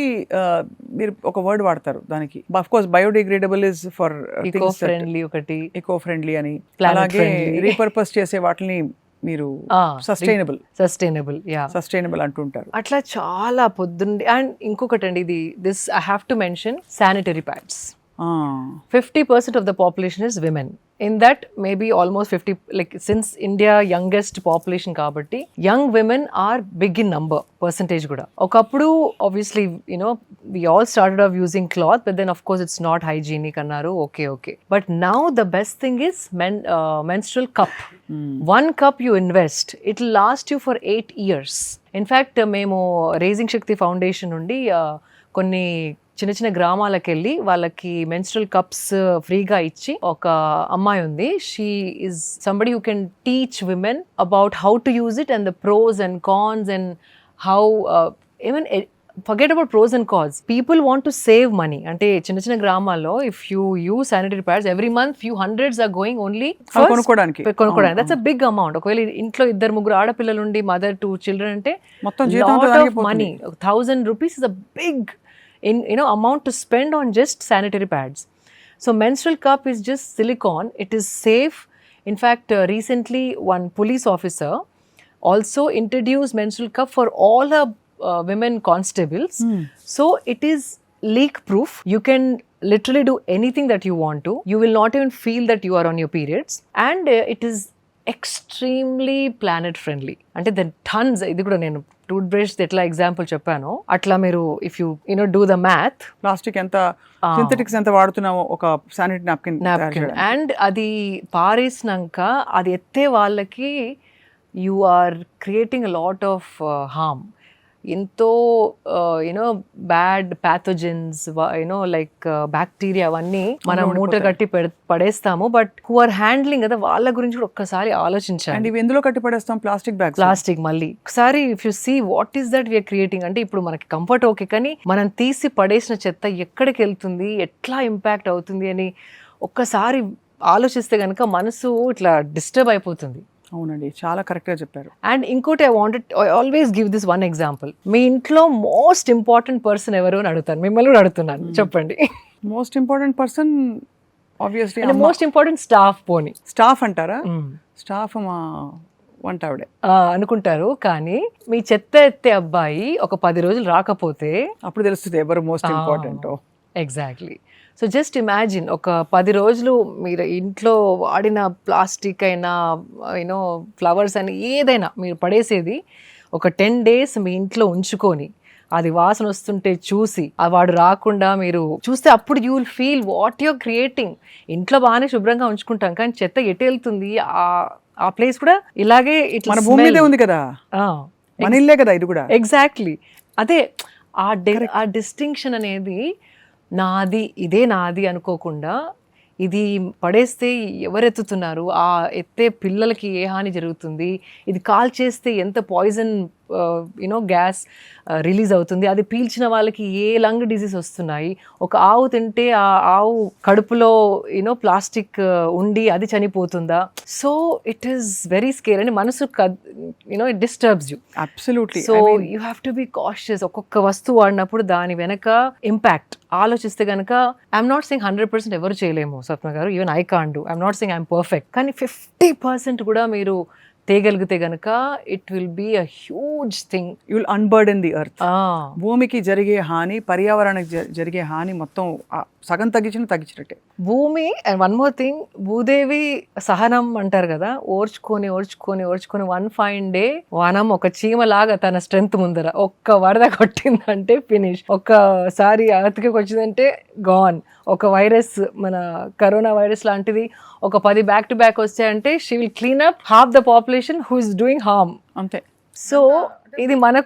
మీరు ఒక వర్డ్ వాడతారు దానికి, of course biodegradable is for eco friendly, ఒకటి ఈకో ఫ్రెండ్లీ అని, అలాగే రీపర్పస్ చేసే వాటిని మీరు సస్టైనబుల్ అంటుంటారు. అట్లా చాలా పొద్దుండి. అండ్ ఇంకొకటి అండి, this I have to mention, sanitary pads. 50% of the population is women. In that, maybe almost 50, like since India youngest population kabatti, young women are big in number, percentage kuda. Okappudu obviously, we all started off using cloth, but then of course it's not hygienic annaru. Okay. But now the best thing is menstrual cup. One cup you invest, it will last you for 8 years. In fact, memo Raising Shakti Foundation nundi కొన్ని చిన్న చిన్న గ్రామాలకు వెళ్ళి వాళ్ళకి menstrual cups ఫ్రీగా ఇచ్చి, ఒక అమ్మాయి ఉంది, she is somebody who can teach women about how to use it and the pros and cons and how even forget about pros and cons. People want to save money. అంటే చిన్న చిన్న గ్రామాల్లో if you use sanitary pads every month few hundreds are going only కొనుక్కోవడానికి. That's a big amount. ఒకవేళ ఇంట్లో 2-3 ఆడపిల్లలు ఉండి mother 2 children అంటే money, 1000 rupees is a big amount to spend on just sanitary pads. So menstrual cup is just silicone. It is safe. In fact, recently one police officer also introduced menstrual cup for all her women constables. So it is leak proof. You can literally do anything that you want to. You will not even feel that you are on your periods. And it is extremely planet friendly. అంటే the turns. ఇది కూడా నేను tooth brush ఎట్లా example చెప్పాను, అట్లా మీరు if you do the math, plastic ఎంత, synthetics ఎంత వాడుతున్నామో ఒక శానిటరీ నాప్కిన్, అండ్ అది పారేసినాక అది ఎత్తే వాళ్ళకి you are creating a lot of harm. ఎంతో బ్యాడ్ ప్యాథోజన్స్ లైక్ బ్యాక్టీరియా అవన్నీ మనం మూట కట్టి పడేస్తాము. బట్ హూ ఆర్ హ్యాండ్లింగ్ కదా, వాళ్ళ గురించి కూడా ఒక్కసారి ఆలోచించాలి. ఇవి ఎందులో కట్టి పడేస్తాం? ప్లాస్టిక్ మళ్ళీ ఒకసారి if you see what is that we're creating. అంటే ఇప్పుడు మనకి కంఫర్ట్ ఓకే, కానీ మనం తీసి పడేసిన చెత్త ఎక్కడికి వెళ్తుంది, ఎట్లా ఇంపాక్ట్ అవుతుంది అని ఒక్కసారి ఆలోచిస్తే కనుక మనసు ఇట్లా డిస్టర్బ్ అయిపోతుంది. అవునండి, చాలా కరెక్ట్గా చెప్పారు. అండ్ ఇంకోటి I always give this one example. మీ ఇంట్లో మోస్ట్ ఇంపార్టెంట్ పర్సన్ ఎవరు అని అడుగుతాను, మిమ్మల్ని కూడా అడుగుతున్నాను, చెప్పండి. Most important person obviously most important staff. పోనీ స్టాఫ్ అంటారా? స్టాఫ్ మా వంట ఆవిడే అనుకుంటారు, కానీ మీ చెత్త ఎత్తే అబ్బాయి ఒక 10 రోజులు రాకపోతే అప్పుడు తెలుస్తుంది ఎవరు most important. Exactly. So just imagine, ఒక 10 రోజులు మీరు ఇంట్లో వాడిన ప్లాస్టిక్ అయినా ఫ్లవర్స్ అయినా ఏదైనా మీరు పడేసేది ఒక 10 days మీ ఇంట్లో ఉంచుకొని అది వాసన వస్తుంటే చూసి వాడు రాకుండా మీరు చూస్తే అప్పుడు you will feel what you're creating. ఇంట్లో బాగానే శుభ్రంగా ఉంచుకుంటాం, కానీ చెత్త ఎటు వెళ్తుంది ఆ ప్లేస్ కూడా ఇలాగే ఇట్లా మన భూమి మీదే ఉంది కదా, మన ఇల్లే కదా ఇది కూడా. ఎగ్జాక్ట్లీ. అదే ఆ డిస్టింక్షన్ అనేది నాది, ఇదే నాది అనుకోకుండా ఇది పడేస్తే ఎవరెత్తుతున్నారు, ఆ ఎత్తే పిల్లలకి ఏ హాని జరుగుతుంది, ఇది కాల్ చేస్తే ఎంత పాయిజన్ యూనో గ్యాస్ రిలీజ్ అవుతుంది. అది పీల్చిన వాళ్ళకి ఏ లంగ్ డిసీజ్ వస్తున్నాయి. ఒక ఆవు తింటే ఆ ఆవు కడుపులో యూనో ప్లాస్టిక్ ఉండి అది చనిపోతుందా. So it is very scare అండి. మనసు you know it disturbs you. Absolutely. So you have to be cautious. ఒక్కొక్క వస్తువు వాడినప్పుడు దాని వెనక ఇంపాక్ట్ ఆలోచిస్తే కనుక ఐఎమ్ నాట్ సెయింగ్ 100% ఎవరు చేయలేము Swapna garu, even I can't do. I'm not saying I'm perfect, కానీ 50% కూడా మీరు తేగలిగితే గనక it will be a huge thing. You will unburden the earth. భూమికి జరిగే హాని, పర్యావరణానికి జరిగే హాని మొత్తం సగం తగ్గించినట్టే. భూమి and one more thing, Bhudevi సహనం అంటారు కదా, ఓర్చుకొని 1 ఫైన్ డే వనం ఒక చీమలాగా తన స్ట్రెంగ్త్ ముందర ఒక్క వరద కొట్టిందంటే ఫినిష్. ఒక్కసారి అతికి వచ్చిందంటే గాన్. ఒక వైరస్, మన కరోనా వైరస్ లాంటిది ఒక 10 బ్యాక్ టు బ్యాక్ వచ్చాయంటే she will clean up half the population who is doing harm. అంతే. సో ఇది మన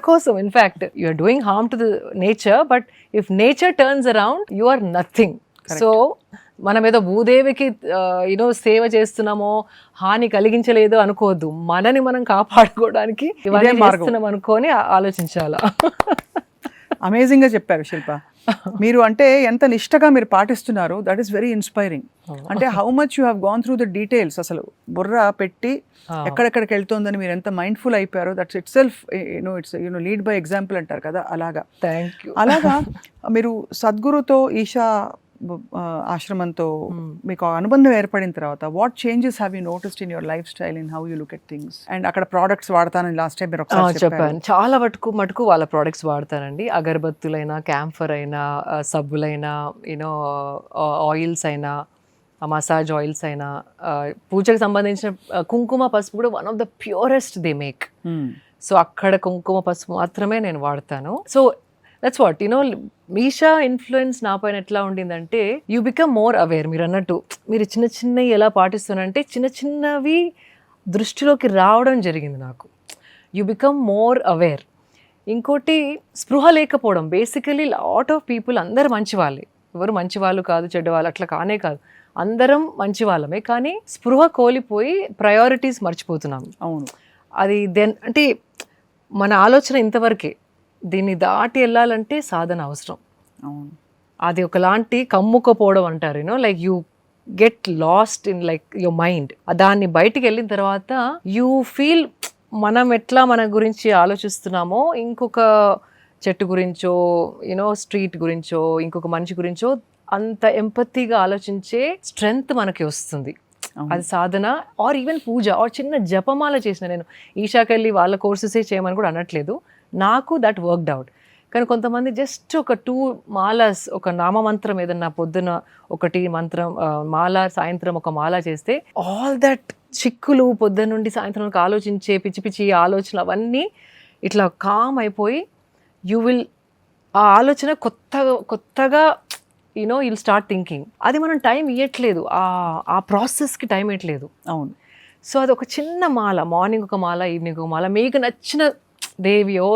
కోసం in fact you are doing harm to the nature, but if nature turns around you are nothing. So మనం ఏదో భూదేవికి you know సేవ చేస్తున్నామో, హాని కలిగించలేదు అనుకోవద్దు. మనని మనం కాపాడుకోవడానికి ఇవన్నీ చేస్తున్నాం అనుకొని ఆలోచించాలా. అమేజింగ్ గా చెప్పారు శిల్ప. మీరు అంటే ఎంత నిష్టగా మీరు పాటిస్తున్నారు, దట్ ఈస్ వెరీ ఇన్స్పైరింగ్. అంటే how much you have gone through the details. అసలు బుర్ర పెట్టి ఎక్కడెక్కడికి వెళ్తోందని మీరు ఎంత మైండ్ఫుల్ అయిపోయారో, that's it self it's lead by example అంటారు కదా, అలాగా. Thank you. అలాగా మీరు సద్గురుతో, ఈషా ఆశ్రమంతో మీకు అనుబంధం ఏర్పడిన తర్వాత what changes have you noticed in your life style, in how you look at things? And అక్కడ ప్రోడక్ట్స్ వాడతానని లాస్ట్ టైం మీరు ఒకసారి చెప్పాను. చాలా మటుకు వాళ్ళ ప్రోడక్ట్స్ వాడతానండి. అగరబత్తులైనా, క్యాంఫర్ అయినా, సబ్బులైనా, యూనో ఆయిల్స్ అయినా, మసాజ్ ఆయిల్స్ అయినా, పూజకు సంబంధించిన కుంకుమ పసుపు కూడా one of the purest they make. So అక్కడ కుంకుమ పసుపు మాత్రమే నేను వాడతాను. So that's what you know Meesha influence నా పైన ఎట్లా ఉండిందంటే, యూ బికమ్ మోర్ అవేర్. మీరు అన్నట్టు మీరు చిన్నవి ఎలా పాటిస్తున్నారంటే చిన్నవి దృష్టిలోకి రావడం జరిగింది నాకు. You become more aware. ఇంకోటి స్పృహ లేకపోవడం. బేసికలీ లాట్ ఆఫ్ పీపుల్ అందరు మంచి వాళ్ళే, ఎవరు మంచి వాళ్ళు కాదు, చెడ్డవాళ్ళు అట్లా కానే కాదు, అందరం మంచి వాళ్ళమే. కానీ స్పృహ కోల్పోయి ప్రయారిటీస్ మర్చిపోతున్నాం. అవును. అది అంటే మన ఆలోచన ఇంతవరకే. దీన్ని దాటి వెళ్ళాలంటే సాధన అవసరం. అది ఒకలాంటి కమ్ముకపోవడం అంటారు, you know like you get lost in like your mind. దాన్ని బయటికి వెళ్ళిన తర్వాత యూ ఫీల్ మనం ఎట్లా మన గురించి ఆలోచిస్తున్నామో, ఇంకొక చెట్టు గురించో, యూనో స్ట్రీట్ గురించో, ఇంకొక మనిషి గురించో అంత ఎంపతిగా ఆలోచించే స్ట్రెంగ్త్ మనకి వస్తుంది. అది సాధన. ఆర్ ఈవెన్ పూజ, ఆర్ చిన్న జపమాల చేసిన నేను. ఈషాకి వెళ్ళి వాళ్ళ కోర్సెసే చేయమని కూడా అనట్లేదు, నాకు దట్ వర్క్డ్ అవుట్. కానీ కొంతమంది జస్ట్ ఒక 2 మాలాస్, ఒక నామమంత్రం ఏదన్నా పొద్దున ఒకటి మంత్రం మాల, సాయంత్రం ఒక మాల చేస్తే ఆల్ దట్ చిక్కులు పొద్దున నుండి సాయంత్రం వరకు ఆలోచించే పిచ్చి పిచ్చి ఆలోచనలు అవన్నీ ఇట్లా కామ్ అయిపోయి యూ విల్, ఆ ఆలోచన కొత్తగా యూనో యుల్ స్టార్ట్ థింకింగ్. అది మనం టైం ఇవ్వట్లేదు, ఆ ప్రాసెస్కి టైం ఇవ్వట్లేదు. అవును. సో అది ఒక చిన్న మాల, మార్నింగ్ ఒక మాల, ఈవినింగ్ ఒక మాల, మీకు నచ్చిన దేవియో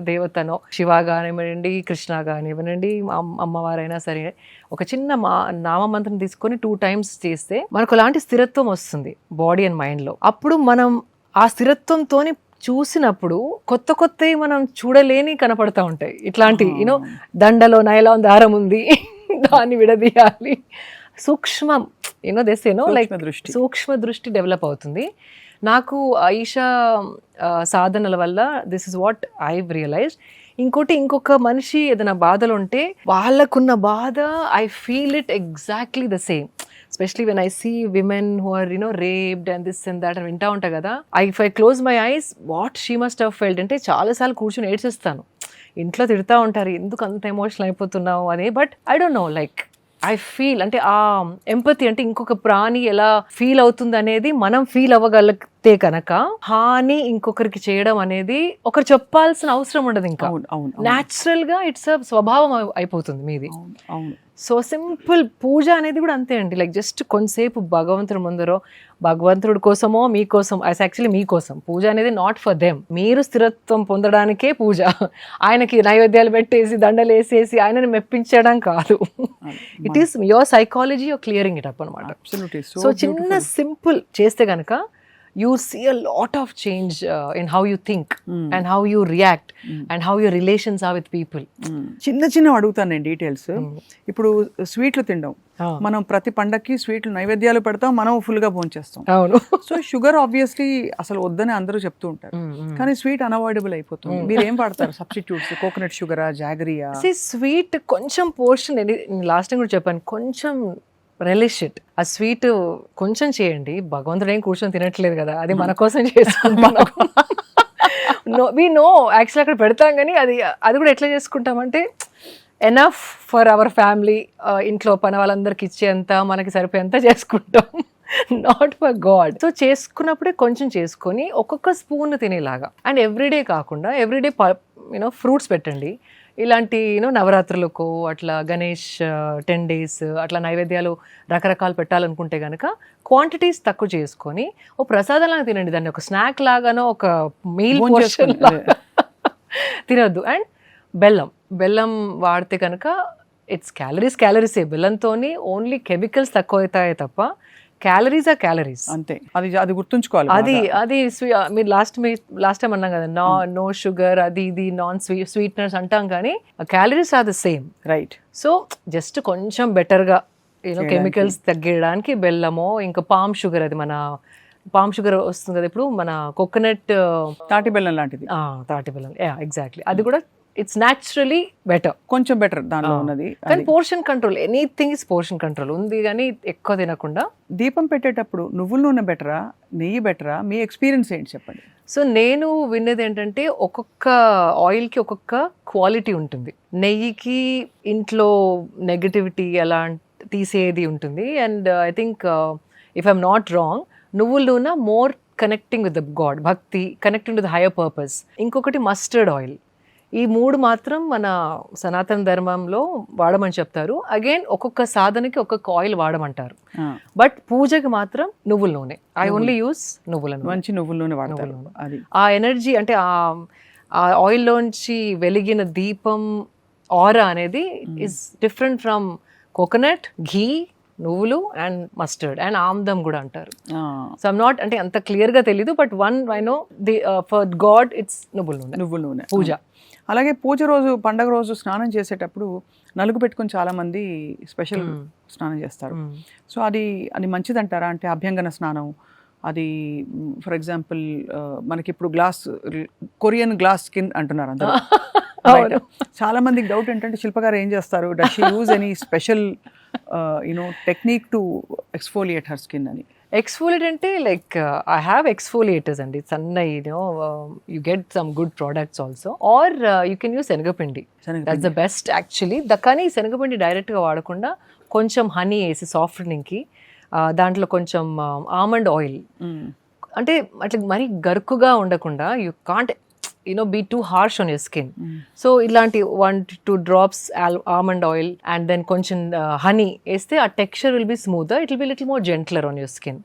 దేవతనో, శివ కానివ్వండి, కృష్ణ కానివ్వండి, అమ్మవారైనా సరే, ఒక చిన్న నామమంత్రం తీసుకొని 2 times చేస్తే మనకు అలాంటి స్థిరత్వం వస్తుంది బాడీ అండ్ మైండ్లో. అప్పుడు మనం ఆ స్థిరత్వంతో చూసినప్పుడు కొత్తవి మనం చూడలేని కనపడతా ఉంటాయి. ఇట్లాంటి యూనో దండలో నైలాన్ దారం ఉంది, దాన్ని విడదీయాలి, సూక్ష్మం యూనో లైక్ సూక్ష్మ దృష్టి డెవలప్ అవుతుంది. నాకు ఈషా సాధనల వల్ల this is what I've realized. ఇంకొక మనిషి ఏదైనా బాధలు ఉంటే వాళ్ళకున్న బాధ I feel it exactly the same. Especially when I see women who are raped and this and that అని వింటా ఉంటా కదా, if I close my eyes what she must have felt అంటే చాలాసార్లు కూర్చొని ఏడ్చేస్తాను. ఇంట్లో తిడతా ఉంటారు ఎందుకు అంత ఎమోషనల్ అయిపోతున్నావు అని, but I don't no, like I feel అంటే ఆ ఎంపతి అంటే ఇంకొక ప్రాణి ఎలా ఫీల్ అవుతుంది అనేది మనం ఫీల్ అవ్వగలిగితే కనుక హాని ఇంకొకరికి చేయడం అనేది ఒకరు చెప్పాల్సిన అవసరం ఉండదు. ఇంకా న్యాచురల్ గా ఇట్స్ స్వభావం అయిపోతుంది మీది. సో సింపుల్ పూజ అనేది కూడా అంతే అండి. లైక్ జస్ట్ కొంతసేపు భగవంతుడి ముందరో, భగవంతుడి కోసమో మీకోసం, యాక్చువల్లీ మీకోసం పూజ అనేది నాట్ ఫర్ దెమ్. మీరు స్థిరత్వం పొందడానికే పూజ. ఆయనకి నైవేద్యాలు పెట్టేసి దండలు వేసేసి ఆయనని మెప్పించడం కాదు. It is your psychology, your clearing it up అనమాట. సో చిన్న సింపుల్ చేస్తే కనుక you see a lot of change in how you think and how you react and how your relations are with people. చిన్న అడుగుతాను నేను details. ఇప్పుడు స్వీట్లు తినడం, మనం ప్రతి పండక్కి స్వీట్లు నైవేద్యాలు పెడతాం, మనం ఫుల్ గా భోంచేస్తాం. అవును. సో షుగర్ ఆబ్వియస్లీ అసలు వద్దని అందరూ చెప్తూ ఉంటారు, కానీ స్వీట్ అన్అవాయిడబుల్ అయిపోతుంది. మీరు ఏం వాడతారు సబ్స్టిట్యూట్స్? కోకోనట్ షుగరా, జాగరియా? స్వీట్ కొంచెం పోర్షన్, లాస్ట్ టైం కూడా చెప్పాను, కొంచెం relish it. ఆ స్వీట్ కొంచెం చేయండి, భగవంతుడు ఏం కూర్చొని తినట్లేదు కదా, అది మన కోసం చేసుకుంటున్నాం. వి నో యాక్చువల్లీ అక్కడ పెడతాం, కానీ అది కూడా ఎట్లా చేసుకుంటామంటే ఎనఫ్ ఫర్ అవర్ ఫ్యామిలీ, ఇంట్లో పని వాళ్ళందరికి ఇచ్చేంత, మనకి సరిపోయేంత చేసుకుంటాం, నాట్ ఫర్ గాడ్. సో చేసుకున్నప్పుడే కొంచెం చేసుకొని ఒక్కొక్క స్పూన్ తినేలాగా. అండ్ ఎవ్రీడే కాకుండా ఎవ్రీడే ఫ్రూట్స్ పెట్టండి. ఇలాంటి నవరాత్రులకు అట్లా గణేష్ 10 days అట్లా నైవేద్యాలు రకరకాలు పెట్టాలనుకుంటే కనుక క్వాంటిటీస్ తక్కువ చేసుకొని ఓ ప్రసాదంలాగా తినండి, దాన్ని ఒక స్నాక్ లాగానో ఒక మీల్ పోర్షన్ తినొద్దు. అండ్ బెల్లం వాడితే కనుక ఇట్స్ క్యాలరీసే. బెల్లంతోని ఓన్లీ కెమికల్స్ తక్కువ అవుతాయి తప్ప క్యాలరీస్ ఆర్ క్యాలరీస్ అంతే. అది గుర్తుంచుకోవాలి. అది మీరు లాస్ట్ టైం అన్నాం కదా, నో షుగర్, అది ఇది నాన్ స్వీట్నర్స్ అంటాం, కానీ calories are the same, right? So just కొంచెం బెటర్గా కెమికల్స్ తగ్గడానికి బెల్లమో, ఇంకా పామ్ షుగర్, అది మన పామ్ షుగర్ వస్తుంది కదా ఇప్పుడు, మన కోకోనట్ తాటి బెల్లం లాంటిది. తాటి బెల్లం, ఎగ్జాక్ట్లీ. అది కూడా ఇట్స్ న్యాచురలీ బెటర్, కొంచెం బెటర్ దానిలో ఉన్నది. కానీ portion control, anything is portion control ఉంది, కానీ ఎక్కువ తినకుండా. దీపం పెట్టేటప్పుడు నువ్వుల నూనె బెటరా, నెయ్యి బెటరా? మీ ఎక్స్పీరియన్స్ ఏంటి చెప్పండి. సో నేను విన్నది ఏంటంటే ఒక్కొక్క ఆయిల్కి ఒక్కొక్క క్వాలిటీ ఉంటుంది. నెయ్యికి ఇంట్లో నెగటివిటీ అలా తీసేది ఉంటుంది. And I think if I'm not wrong, నువ్వుల నూనె more connecting with the God, భక్తి, కనెక్టింగ్ విత్ హైయర్ పర్పస్. ఇంకొకటి మస్టర్డ్ ఆయిల్. ఈ 3 మాత్రం మన సనాతన ధర్మంలో వాడమని చెప్తారు. అగైన్ ఒక్కొక్క సాధనకి ఒక్కొక్క ఆయిల్ వాడమంటారు. బట్ పూజకి మాత్రం నువ్వుల నూనె. ఐ ఓన్లీ యూస్ నువ్వుల నూనె, మంచి నువ్వుల నూనె వాడతారు. అది ఆ ఎనర్జీ, అంటే ఆ ఆయిల్లోంచి వెలిగిన దీపం ఆరా అనేది ఇస్ డిఫరెంట్ ఫ్రమ్ కోకోనట్, ఘీ, నువ్వులు అండ్ మస్టర్డ్ అండ్ ఆమ్దం కూడా అంటారు. సో ఐమ్ నాట్, అంటే అంత క్లియర్గా తెలీదు, but one I know for God it's నువ్వుల నూనె పూజ. అలాగే పూజ రోజు, పండగ రోజు స్నానం చేసేటప్పుడు నలుగు పెట్టుకుని చాలా మంది స్పెషల్ స్నానం చేస్తారు. సో అది మంచిదంటారా? అంటే అభ్యంగన స్నానం, అది ఫర్ ఎగ్జాంపుల్ మనకి ఇప్పుడు కొరియన్ గ్లాస్ స్కిన్ అంటున్నారు అందరూ. చాలా మందికి డౌట్ ఏంటంటే, శిల్ప గారు ఏం చేస్తారు, does she use any special technique to exfoliate her skin అని? ఎక్స్ఫోలియేట్ అంటే లైక్ ఐ హ్యావ్ ఎక్స్ఫోలియేటర్స్ అండి, సన్న you get some good products also, or you can use శనగపిండి. That's the best actually. కానీ శనగపిండి డైరెక్ట్గా వాడకుండా కొంచెం హనీ వేసి సాఫ్ట్నింగ్కి, దాంట్లో కొంచెం ఆల్మండ్ ఆయిల్, అంటే అట్లా మరీ గరుకుగా ఉండకుండా, you can't be too harsh on your skin. So ilanti 1 to 2 drops almond oil and then koncham honey este, a texture will be smoother, it will be little more gentler on your skin.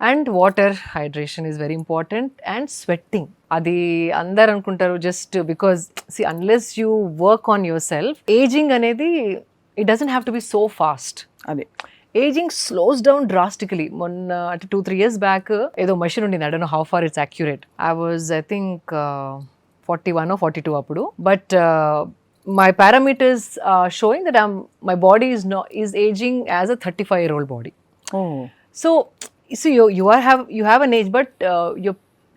And water hydration is very important, and sweating. Adi andar anukuntaru just because, see, unless you work on yourself, aging anedi it doesn't have to be so fast. Adi aging slows down drastically. Monna 2-3 years back edo machine undindi, I don't know how far it's accurate. I was, I think 41 or 42 appudu, but my parameters are showing that my body is aging as a 35-year-old body. So you have an age, but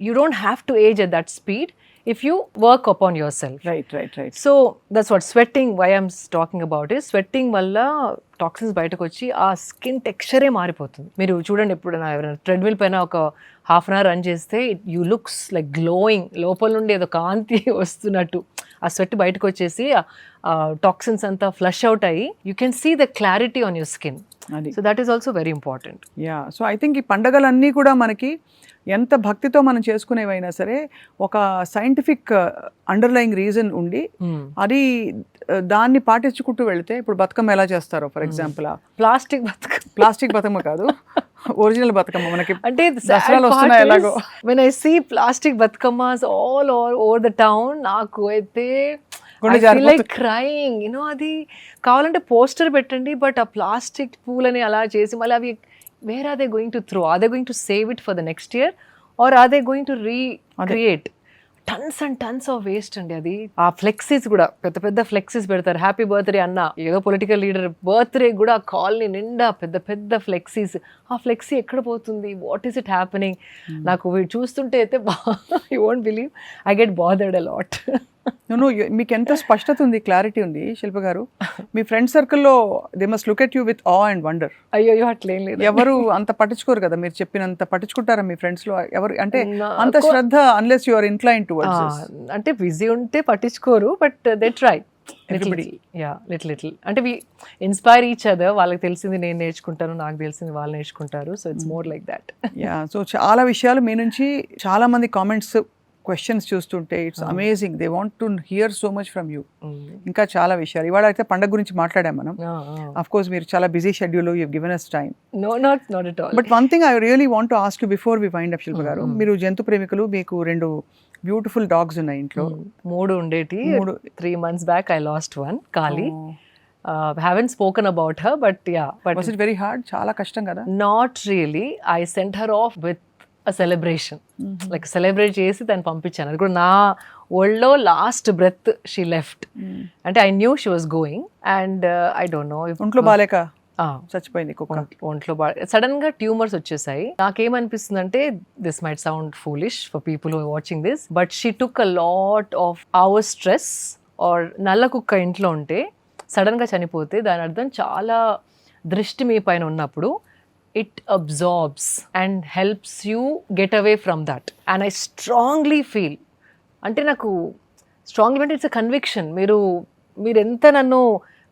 you don't have to age at that speed if you work upon yourself. Right. So that's what sweating, why I'm talking about is sweating valla toxins బయటకు వచ్చి ఆ skin టెక్స్చరే మారిపోతుంది. మీరు చూడండి, ఎప్పుడు ఎవరైనా treadmill పైన ఒక హాఫ్ అన్ అవర్ రన్ చేస్తే యూ లుక్స్ లైక్ గ్లోయింగ్, లోపల నుండి ఏదో కాంతి వస్తున్నట్టు ఆ స్వెట్ బయటకు వచ్చేసి టాక్సిన్స్ అంతా ఫ్లష్ అవుట్ అయ్యి you can see the clarity on your skin. So that is also very important. So I think ఈ పండగలన్నీ కూడా మనకి ఎంత భక్తితో మనం చేసుకునేవైనా సరే ఒక సైంటిఫిక్ అండర్లయింగ్ రీజన్ ఉండి అది దాన్ని పాటించుకుంటూ వెళితే, ఇప్పుడు బతుకమ్మ ఎలా చేస్తారో ఫర్ ఎగ్జాంపుల్, ప్లాస్టిక్ బతుకమ్మ కాదు, ఒరిజినల్ బతుకమ్మ మనకి అంటే దసరాలు వస్తున్నాయి ఎలాగో. When I see plastic Bathukammas all over the town, నాకు అయితే లైక్ క్రైయింగ్. అది కావాలంటే పోస్టర్ పెట్టండి, బట్ ఆ ప్లాస్టిక్ పూలని అలా చేసి మళ్ళీ అవి where are they going to throw, or they going to save it for the next year or are they going to recreate? Tons and tons of waste అండి. అది ఆ ఫ్లెక్సీస్ కూడా పెద్ద పెద్ద ఫ్లెక్సీస్ పెడతారు, హ్యాపీ బర్త్డే అన్న ఏదో political leader birthday కూడా కాలనీ నిండా పెద్ద పెద్ద ఫ్లెక్సీస్. ఆ ఫ్లెక్సీ ఎక్కడ పోతుంది? What is it happening? నాకు చూస్తుంటే అయితే you won't believe, I get bothered a lot. మీకు ఎంత స్పష్టత ఉంది, క్లారిటీ ఉంది శిల్ప గారు. మీ ఫ్రెండ్ సర్కిల్లో they must look at you with ఆ అండ్ వండర్. అయ్యో అట్లేం లేదు, ఎవరు అంత పట్టించుకోరు కదా, మీరు చెప్పినంత పట్టించుకుంటారా మీ ఫ్రెండ్స్ లో ఎవరు? అంటే అంత శ్రద్ధ unless you are incline towards. అంటే బిజీ ఉంటే పట్టించుకోరు, బట్ దే ట్రై లిటిల్. అంటే వి ఇన్స్పైర్ ఈచ్ అదర్. వాళ్ళకి తెలిసింది నేను నేర్చుకుంటాను, నాకు తెలిసింది వాళ్ళు నేర్చుకుంటారు. So it's more like that. Yeah, so చాలా విషయాలు మీ నుంచి చాలా మంది కామెంట్స్ క్వశ్చన్స్ చూస్తుంటే it's amazing. They want to hear so much from you. ఇంకా చాలా విషయాలు ఇవాళ అయితే పండగ గురించి మాట్లాడాం మనం. ఆఫ్ కోర్స్ మీరు చాలా busy schedule, you given us time. Not at all. But one thing I really want to ask you before we wind up Shilpa garu. మీరు జంతు ప్రేమికులు, మీకు 2 బ్యూటిఫుల్ డాగ్స్ ఉన్నాయి ఇంట్లో. 3 ఉండేటి. 3 months back I lost one, Kali. Haven't spoken about her, but yeah. But was it very hard? చాలా కష్టం కదా? Not really. I sent her off with a celebration. Like celebrate చేసి దాన్ని పంపించాను. అది కూడా నా వరల్డ్లో లాస్ట్ బ్రెత్ షీ లెఫ్ట్. అంటే I knew she was going and I don't no. ఒంట్లో బాలేక చచ్చిపోయింది కుక్క. ఒంట్లో సడన్ గా ట్యూమర్స్ వచ్చేసాయి. నాకేమనిపిస్తుంది అంటే this might sound foolish for people who are watching this, but she took a lot of our stress. Our నల్ల కుక్క ఇంట్లో ఉంటే సడన్ గా చనిపోతే దాని అర్థం చాలా దృష్టి మీ పైన ఉన్నప్పుడు it absorbs and helps you get away from that. And I strongly feel, అంటే నాకు స్ట్రాంగ్లీ అంటే ఇట్స్ అ కన్విక్షన్. మీరు ఎంత నన్ను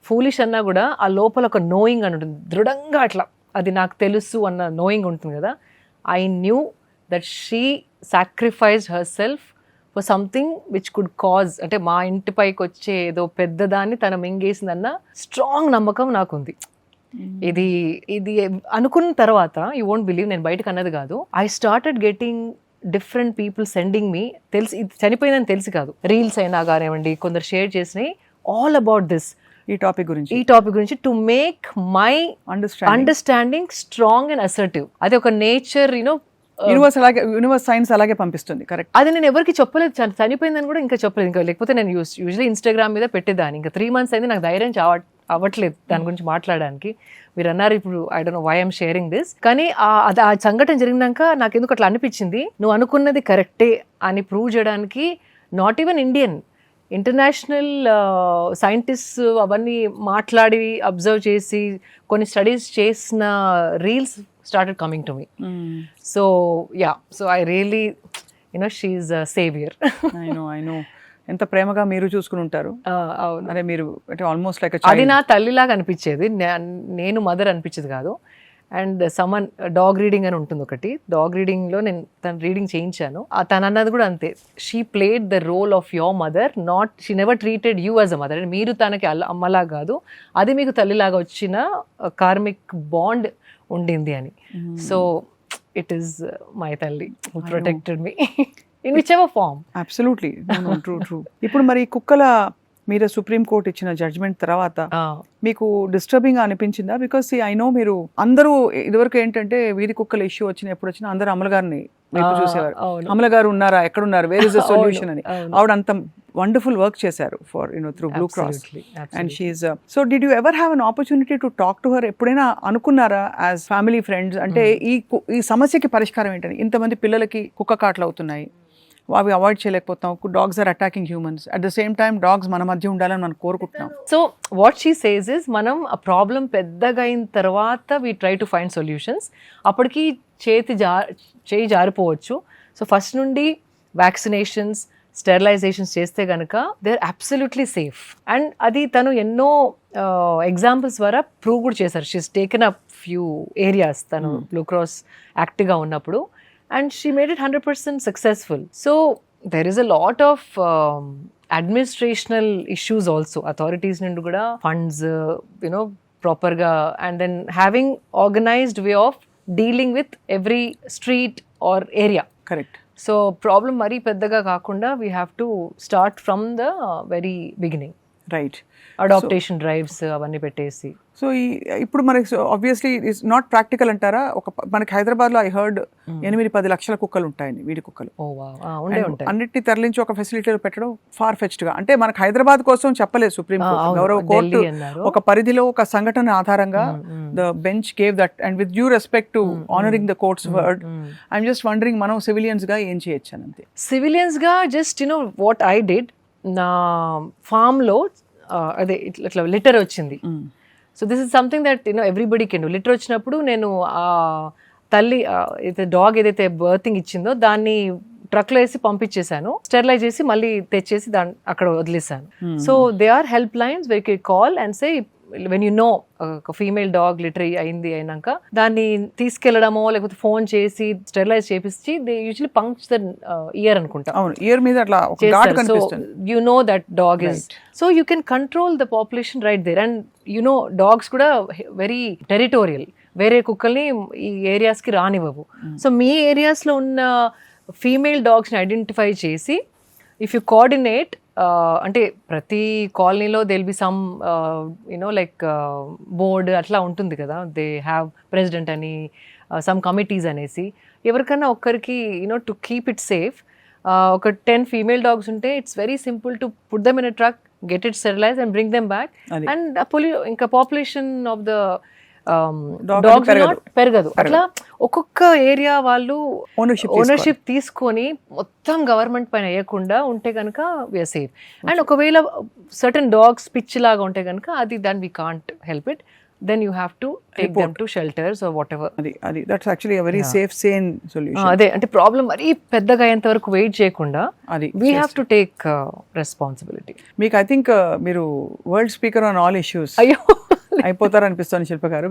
ఫూలిష్ అన్నా కూడా ఆ లోపల ఒక నోయింగ్ అని ఉంటుంది, దృఢంగా అట్లా అది నాకు తెలుసు అన్న నోయింగ్ ఉంటుంది కదా. I knew that she sacrificed her self for something which could cause, అంటే మా ఇంటి పైకి వచ్చే ఏదో పెద్దదాన్ని తన మింగేసిందన్న స్ట్రాంగ్ నమ్మకం నాకుంది. ఇది అనుకున్న తర్వాత యూ వోంట్ బిలీవ్, నేను బయటకు అన్నది కాదు, I started getting different people sending me, తెలిసి ఇది చనిపోయిందని తెలిసి కాదు, రీల్స్ అయినా కానివ్వండి కొందరు షేర్ చేసినాయి ఆల్ అబౌట్ దిస్, ఈ టాపిక్ గురించి to make my understanding strong and assertive. అది ఒక నేచర్ యూనివర్స్ సైన్స్ అలాగే పంపిస్తుంది. కరెక్ట్. అది నేను ఎవరికి చెప్పలేదు, చనిపోయిందని కూడా ఇంకా చెప్పలేదు. ఇంకా లేకపోతే నేను యూజువల్లీ ఇన్స్టాగ్రామ్ మీద పెట్టేదాన్ని. ఇంకా 3 months అయింది, నాకు ధైర్యం అవ్వట్లేదు దాని గురించి మాట్లాడడానికి. మీరు అన్నారు ఇప్పుడు I don't know why I'm sharing this, కానీ ఆ సంఘటన జరిగినాక నాకు ఎందుకు అట్లా అనిపించింది, నువ్వు అనుకున్నది కరెక్టే అని ప్రూవ్ చేయడానికి not even Indian, international scientist అవన్నీ మాట్లాడి అబ్జర్వ్ చేసి కొన్ని స్టడీస్ చేసిన reels started coming to me. So yeah, so I really, she's a savior. I know ఎంత ప్రేమగా మీరు చూసుకుని ఉంటారు. అదే మీరు అంటే ఆల్మోస్ట్ లైక్ అది నా తల్లిలాగా అనిపించేది, నేను మదర్ అనిపించేది కాదు. అండ్ సమ్మన్ డాగ్ రీడింగ్ అని ఉంటుంది ఒకటి, డాగ్ రీడింగ్లో నేను తను రీడింగ్ చేయించాను. తను అన్నది కూడా అంతే, she played the role of your mother, not she never treated you as a mother. అంటే మీరు తనకి అమ్మలా కాదు, అది మీకు తల్లిలాగా వచ్చిన కార్మిక్ బాండ్ ఉండింది అని. సో ఇట్ ఈస్ మై తల్లి who protected me in which ever form. Absolutely true. ఇప్పుడు మరి కుక్కల మీద సుప్రీం కోర్ట్ ఇచ్చిన జడ్జ్మెంట్ తర్వాత మీకు డిస్టర్బింగ్ గా అనిపించిందా? బికాస్ ఐ నో మీరు అందరూ ఇదివరకు ఏంటంటే వీధి కుక్కల ఇష్యూ ఎప్పుడు వచ్చినా అందరూ అమల గారిని చూసేవారు, అమల గారు ఉన్నారా, ఎక్కడున్నారు, వేర్ ఇస్ ద సొల్యూషన్ అని. ఆవిడ అంత వండర్ఫుల్ వర్క్ చేశారు for through blue cross and she's. So did you ever have an opportunity to talk to her? ఎప్పుడైనా అనుకున్నారా యాజ్ ఫ్యామిలీ ఫ్రెండ్స్, అంటే ఈ సమస్యకి పరిష్కారం ఏంటని? ఇంతమంది పిల్లలకి కుక్క కాట్లు అవుతున్నాయి, అవి అవాయిడ్ చేయలేకపోతాం, dogs are attacking humans, at the same time dogs మన మధ్య ఉండాలని మనం కోరుకుంటున్నాం. So what she says is, మనం ఆ ప్రాబ్లం పెద్దగా అయిన తర్వాత we try to find solutions. అప్పటికి చేయి జారిపోవచ్చు. సో ఫస్ట్ నుండి వ్యాక్సినేషన్స్, స్టెరిలైజేషన్స్ చేస్తే కనుక they are absolutely safe. And అది తను ఎన్నో ఎగ్జాంపుల్స్ ద్వారా ప్రూవ్ కూడా చేశారు. She's taken up few areas తను బ్లూ క్రాస్ యాక్టివ్గా ఉన్నప్పుడు, and she made it 100% successful. So there is a lot of administrational issues also, authorities nindu kuda funds proper ga, and then having organized way of dealing with every street or area. Correct. So problem mari peddaga kaakunda we have to start from the very beginning. Right. Adaptation drives అవన్నీ పెట్టేసి. So ఇప్పుడు మనకి obviously it's not practical అంటారా? మనకి హైదరాబాద్లో I heard 8-10 లక్షల కుక్కలు ఉంటాయని, వీడి కుక్కలు. అన్నిటిని తరలించి ఒక ఫెసిలిటీలో పెట్టడం ఫార్ ఫెచ్డ్ గా. అంటే మనకు హైదరాబాద్ కోసం చెప్పలేదు సుప్రీం కోర్టు, గౌరవ కోర్టు ఒక పరిధిలో ఒక సంఘటన ఆధారంగా the bench gave that. And with due respect to honouring the court's word, I'm just wondering మనం సివిలియన్స్ గా ఏం చేయొచ్చు అని. అంతే. సివిలియన్స్ గా జస్ట్ వాట్ ఐ డిడ్, నా ఫామ్ లో అదే ఇట్లా లిటర్ వచ్చింది. So this is something that everybody can do. Litter వచ్చినప్పుడు నేను ఆ తల్లి అయితే డాగ్ ఏదైతే బర్తింగ్ ఇచ్చిందో దాన్ని ట్రక్లో వేసి పంపించేశాను, స్టెరిలైజ్ చేసి మళ్ళీ తెచ్చేసి దాన్ని అక్కడ వదిలేసాను. So they are help lines where can call and say when you know ఒక ఫీమేల్ డాగ్ లిటర్ అయినాక దాన్ని తీసుకెళ్లడమో లేకపోతే ఫోన్ చేసి స్టెరిలైజ్ చేపించి they usually punch the ear అనుకుంటా. అవును, ఇయర్ మీద అట్లా ఒక ఘాట్ కనిపిస్తుంది. You know that dog is, so you can control the population right there. And dogs కూడా వెరీ టెరిటోరియల్, వేరే కుక్కల్ని ఈ ఏరియాస్కి రానివ్వవు. సో మీ ఏరియాస్లో ఉన్న ఫీమేల్ డాగ్స్ని ఐడెంటిఫై చేసి ఇఫ్ యూ కోఆర్డినేట్, అంటే ప్రతి కాలనీలో there'll be some like board అట్లా ఉంటుంది కదా, దే హ్యావ్ ప్రెసిడెంట్ అని, సమ్ కమిటీస్ అనేసి. ఎవరికన్నా ఒక్కరికి టు కీప్ ఇట్ సేఫ్ ఒక 10 ఫీమేల్ డాగ్స్ ఉంటే it's very simple to put them in a truck, get it sterilise and bring them back. And ఇంకా పాపులేషన్ ఆఫ్ ద డాగ్స్ పెరగదు. అట్లా ఒక్కొక్క ఏరియా వాళ్ళు ఓనర్షిప్ తీసుకొని మొత్తం గవర్నమెంట్ పైన వేయకుండా ఉంటే కనుక వీఆర్ సేఫ్. అండ్ ఒకవేళ సర్టన్ డాగ్స్ పిచ్ లాగా ఉంటే కనుక అది దాన్ we can't help it, then you have to take them to shelters or whatever. అది that's actually a very safe sane solution. అదే అంటే ప్రాబ్లం మరీ పెద్దగా అయ్యేంత వరకు వెయిట్ చేయకుండా we have to take responsibility. మీకు ఐ థింక్ మీరు world speaker on all issues అయ్యో అయిపోతారు అనిపిస్తుంది శిల్ప గారు.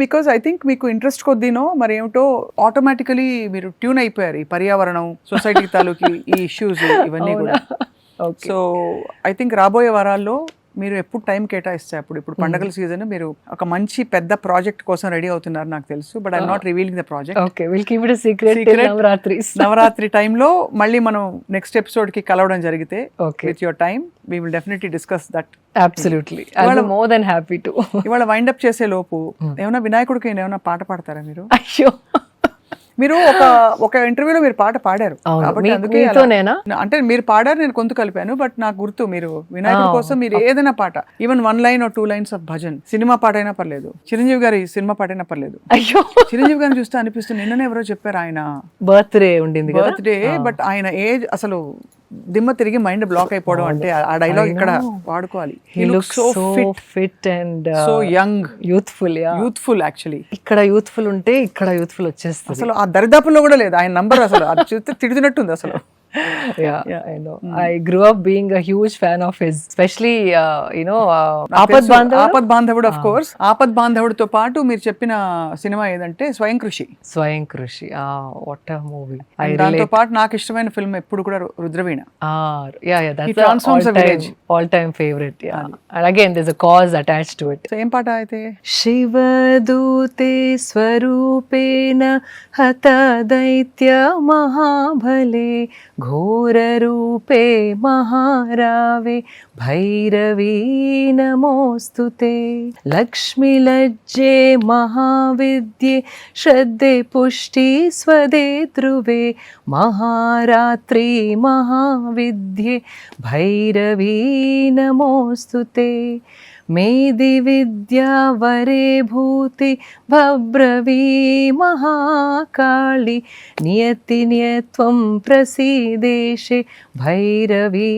బికాస్ ఐ థింక్ మీకు ఇంట్రెస్ట్ కొద్దీనో మరి ఏమిటో ఆటోమేటికలీ మీరు ట్యూన్ అయిపోయారు ఈ పర్యావరణం, సొసైటీ తాలూకి ఈ ఇష్యూస్ ఇవన్నీ కూడా. సో ఐ థింక్ రాబోయే వారాల్లో మీరు ఎప్పుడు టైం కేటాయిస్తే ఇప్పుడు పండగల సీజన్, మీరు ఒక మంచి పెద్ద ప్రాజెక్ట్ కోసం రెడీ అవుతున్నారు నాకు తెలుసు. But I'm not revealing the project. Okay, will keep it a secret. Navratri టైంలో మళ్ళీ మనం నెక్స్ట్ ఎపిసోడ్ కి కలవడం జరిగితే with your time we will definitely discuss that. Absolutely, I'm more than happy to. ఇవాళ వైండ్ అప్ చేసే లోపు ఏమైనా వినాయకుడికి ఏమైనా పాట పాడతారా మీరు? అయ్యో, మీరు ఒక ఇంటర్వ్యూలో మీరు పాట పాడారు కాబట్టి అందుకే అంటే మీరు పాడారు, నేను కొంత కలిపాను. బట్ నాకు గుర్తు మీరు వినాయకుడి కోసం మీరు ఏదైనా పాట, even 1 line or 2 lines of bhajan, cinema పాట అయినా పర్లేదు, చిరంజీవి గారి సినిమా పాట అయినా పర్లేదు. అయ్యో, చిరంజీవి గారిని చూస్తే అనిపిస్తుంది, నిన్ననే ఎవరో చెప్పారు ఆయన బర్త్డే ఉండింది, బర్త్డే, బట్ ఆయన ఏజ్ అసలు దిమ్మ తిరిగి మైండ్ బ్లాక్ అయిపోవడం. అంటే ఆ డైలాగ్ ఇక్కడ వాడుకోవాలి. He looks so fit and so young, youthful actually. ఇక్కడ యూత్ఫుల్ ఉంటే ఇక్కడ యూత్ఫుల్ వచ్చేస్తుంది. అసలు ఆ దరిదాపుల్లో కూడా లేదు ఆయన నంబర్. అసలు అది చూస్తే తిడుతున్నట్టుంది అసలు. Yeah, I know. I grew up being a huge fan of his, especially Aapad Bandhavud, of course. Aapad Bandhavud తో పాటు మీరు చెప్పిన సినిమా ఏదంటే స్వయం కృషి. What a movie. దాంతో పాటు నాకు ఇష్టమైన ఫిల్మ్ ఎప్పుడు కూడా Rudraveena. That's all time favorite. Yeah. And again there's a cause attached to it. So ఏం పాట అయితే? శివదూతే స్వరూపేణ హత దైత్య మహాబలే ఘోర రూపే మహారావే భైరవీ నమోస్తుతే లక్ష్మీ లజ్జే మహావిద్యే శ్రద్ధే పుష్టి స్వదే ధ్రువే మహారాత్రి మహావిద్యే భైరవీ నమోస్తుతే మేది విద్యా వరే భూతి భబ్రవీ మహాకాళి నియతి నియత్వం ప్రసీదేశే భైరవీ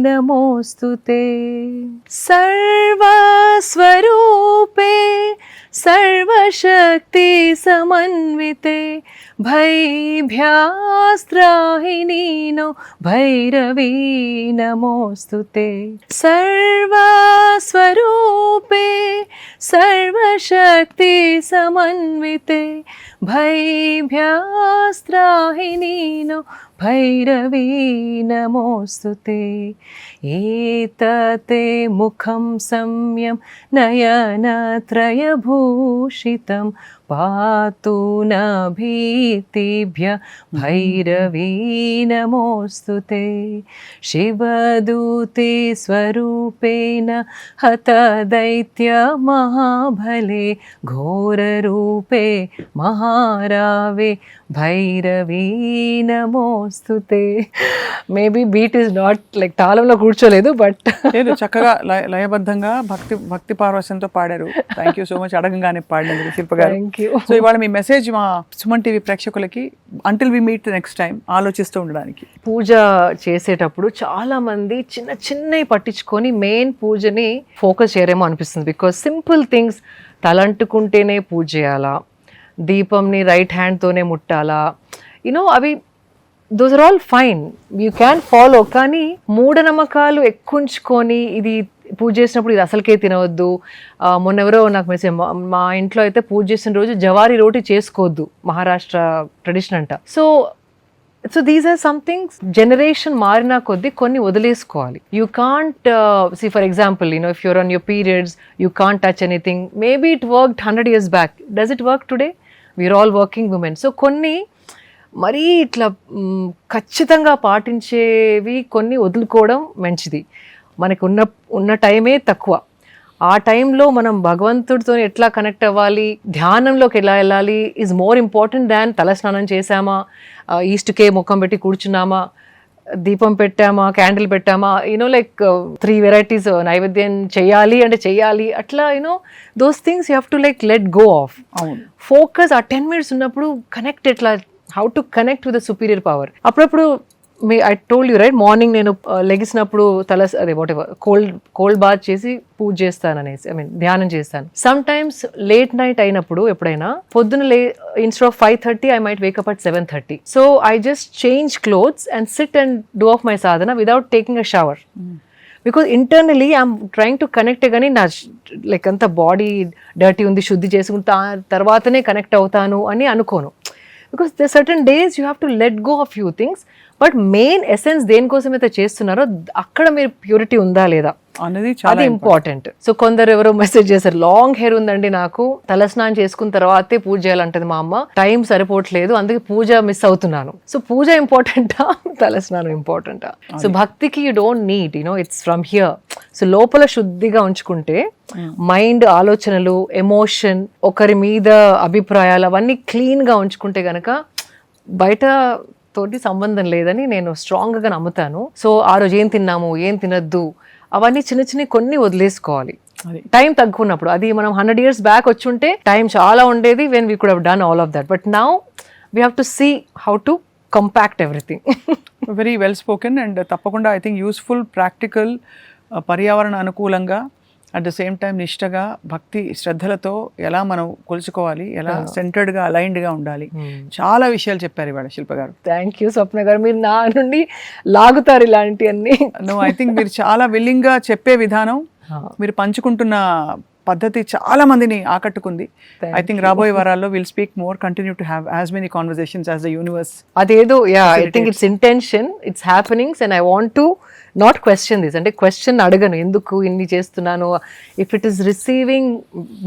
నమోస్తుతే సర్వస్వరూపే సర్వశక్తి సమన్వితే భైభ్యాస్త్రాహినీనో భైరవీ నమోస్తుతే సర్వస్వరూపే సర్వశక్తి సమన్వితే భైభ్యాస్త్రాహినీనో భైరవీ నమోస్తుతే ఏతతే ముఖం సంయం నయనత్రయభూషితం పాతు నభీతిభ్య భైరవీ నమోస్తుతే శివదూతే స్వరూపేణ హత దైత్య మహాబలే ఘోరరూపే మహారావే భైరవీ నమోస్తుతే. Maybe beat is not like తాళంలో కూర్చోలేదు, బట్ లేదు, చక్కగా లయబద్ధంగా భక్తి పార్వశంతో పాడారు. థ్యాంక్ యూ సో మచ్ అడగంగానే పాడినందుకు శిల్ప గారు. Thank you. సో ఇవాళ మీ మెసేజ్ మా సుమన్ టీవీ ప్రేక్షకులకి until we meet next time ఆలోచిస్తూ ఉండడానికి. పూజ చేసేటప్పుడు చాలా మంది చిన్న చిన్నవి పట్టించుకొని మెయిన్ పూజని ఫోకస్ చేయరేమో అనిపిస్తుంది. బికాస్ సింపుల్ థింగ్స్, తలంటుకుంటేనే పూజ చేయాలా, దీపంని రైట్ హ్యాండ్తోనే ముట్టాలా, యూనో అవి those are all fine, you can follow. కానీ మూఢనమ్మకాలు ఎక్కుంచుకొని ఇది పూజ చేసినప్పుడు ఇది అసలుకే తినవద్దు. మొన్న ఎవరో నాకు మెసేజ్, మా ఇంట్లో అయితే పూజ చేసిన రోజు జవారీ రోటీ చేసుకోవద్దు, మహారాష్ట్ర ట్రెడిషన్ అంట. So these are somethings generation మారినా కొద్దీ కొన్ని వదిలేసుకోవాలి. You can't see for example, you know if you're on your periods you can't touch anything. Maybe it worked 100 years back, does it work today? We're all working women. So కొన్ని మరీ ఇట్లా ఖచ్చితంగా పాటించేవి కొన్ని వదులుకోవడం మంచిది. మనకు ఉన్న టైమే తక్కువ. ఆ టైంలో మనం భగవంతుడితో ఎట్లా కనెక్ట్ అవ్వాలి, ధ్యానంలోకి ఎలా వెళ్ళాలి ఈజ్ మోర్ ఇంపార్టెంట్ దాన్ తలస్నానం చేసామా, ఈస్ట్కే ముఖం పెట్టి కూర్చున్నామా, దీపం పెట్టామా, క్యాండిల్ పెట్టామా, యూనో లైక్ 3 varieties నైవేద్యం చేయాలి అంటే చెయ్యాలి, అట్లా you know those things you have to like let go off. Focus ఆ 10 minutes ఉన్నప్పుడు కనెక్ట్, ఎట్లా how to connect with the superior power. అప్పుడప్పుడు I told you right, morning నేను లెగిసినప్పుడు అదే వాట్ ఎవర్ కోల్డ్ బాత్ చేసి పూజ చేస్తాను అనేసి, ఐ మీన్ ధ్యానం చేస్తాను. సమ్ టైమ్స్ లేట్ నైట్ అయినప్పుడు ఎప్పుడైనా పొద్దున instead of 5:30 I might wake up at 7:30. So I just change clothes and SIT and do of my Sadhana without taking a shower. Because internally I'm trying to connect, కానీ నా like అంత body dirty ఉంది, శుద్ధి చేసుకుంటా తర్వాతనే connect అవుతాను అని అనుకోను. Because the certain days you have to let go of few things. But main essence దేనికోసం అయితే చేస్తున్నారో అక్కడ మీరు ప్యూరిటీ ఉందా లేదా అనేది అది ఇంపార్టెంట్. సో కొందరు ఎవరో మెసేజ్ చేశారు, లాంగ్ హెయిర్ ఉందండి నాకు, తలస్నానం చేసుకున్న తర్వాతే పూజ చేయాలంటది మా అమ్మ, టైం సరిపోవట్లేదు అందుకే పూజ మిస్ అవుతున్నాను. సో పూజ ఇంపార్టెంటా, తలస్నానం ఇంపార్టెంటా? సో భక్తికి you don't need, you know it's from here. So లోపల శుద్ధిగా ఉంచుకుంటే మైండ్, ఆలోచనలు, ఎమోషన్, ఒకరి మీద అభిప్రాయాలు అవన్నీ క్లీన్ గా ఉంచుకుంటే గనక బయట తోటి సంబంధం లేదని నేను స్ట్రాంగ్ గా నమ్ముతాను. సో ఆ రోజు ఏం తిన్నాము, ఏం తినద్దు, అవన్నీ చిన్న చిన్న కొన్ని వదిలేసుకోవాలి టైం తగ్గున్నప్పుడు. అది మనం 100 years బ్యాక్ వచ్చి ఉంటే టైం చాలా ఉండేది, when we could have done all of that. But now we have to see how to compact everything. Very well spoken and తప్పకుండా ఐ థింక్ యూస్ఫుల్, ప్రాక్టికల్, పర్యావరణ అనుకూలంగా, అట్ ద సేమ్ టైం నిష్టగా, భక్తి శ్రద్ధలతో ఎలా మనం కొలుచుకోవాలి, ఎలా సెంటర్డ్గా అలైన్డ్గా ఉండాలి, చాలా విషయాలు చెప్పారు ఇవాళ శిల్ప గారు. థ్యాంక్ యూ స్వప్న గారు, మీరు నా నుండి లాగుతారు ఇలాంటివన్నీ. ఐ థింక్ మీరు చాలా విల్లింగ్గా చెప్పే విధానం, మీరు పంచుకుంటున్న పద్ధతి చాలా మందిని ఆకట్టుకుంది. ఐ థింక్ రాబోయే వారాల్లో will speak more, continue to have as many conversations as the universe. అదేదో I think it's intention, it's happenings and I want to not question this. అంటే క్వశ్చన్ అడగను, ఎందుకు ఇన్ని చేస్తున్నాను. If it is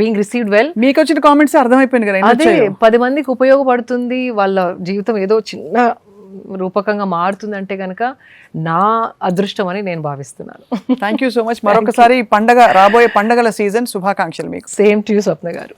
being received well, మీకు వచ్చిన comments అర్థమైపోయింది కదా, అదే 10 మందికి ఉపయోగపడుతుంది, వాళ్ళ జీవితం ఏదో చిన్న రూపకంగా మారుతుంది అంటే కనుక నా అదృష్టం అని నేను భావిస్తున్నాను. Thank you so much. మరొకసారి రాబోయే పండగల సీజన్ శుభాకాంక్షలు మీకు. సేమ్ టు యూ స్వప్న గారు.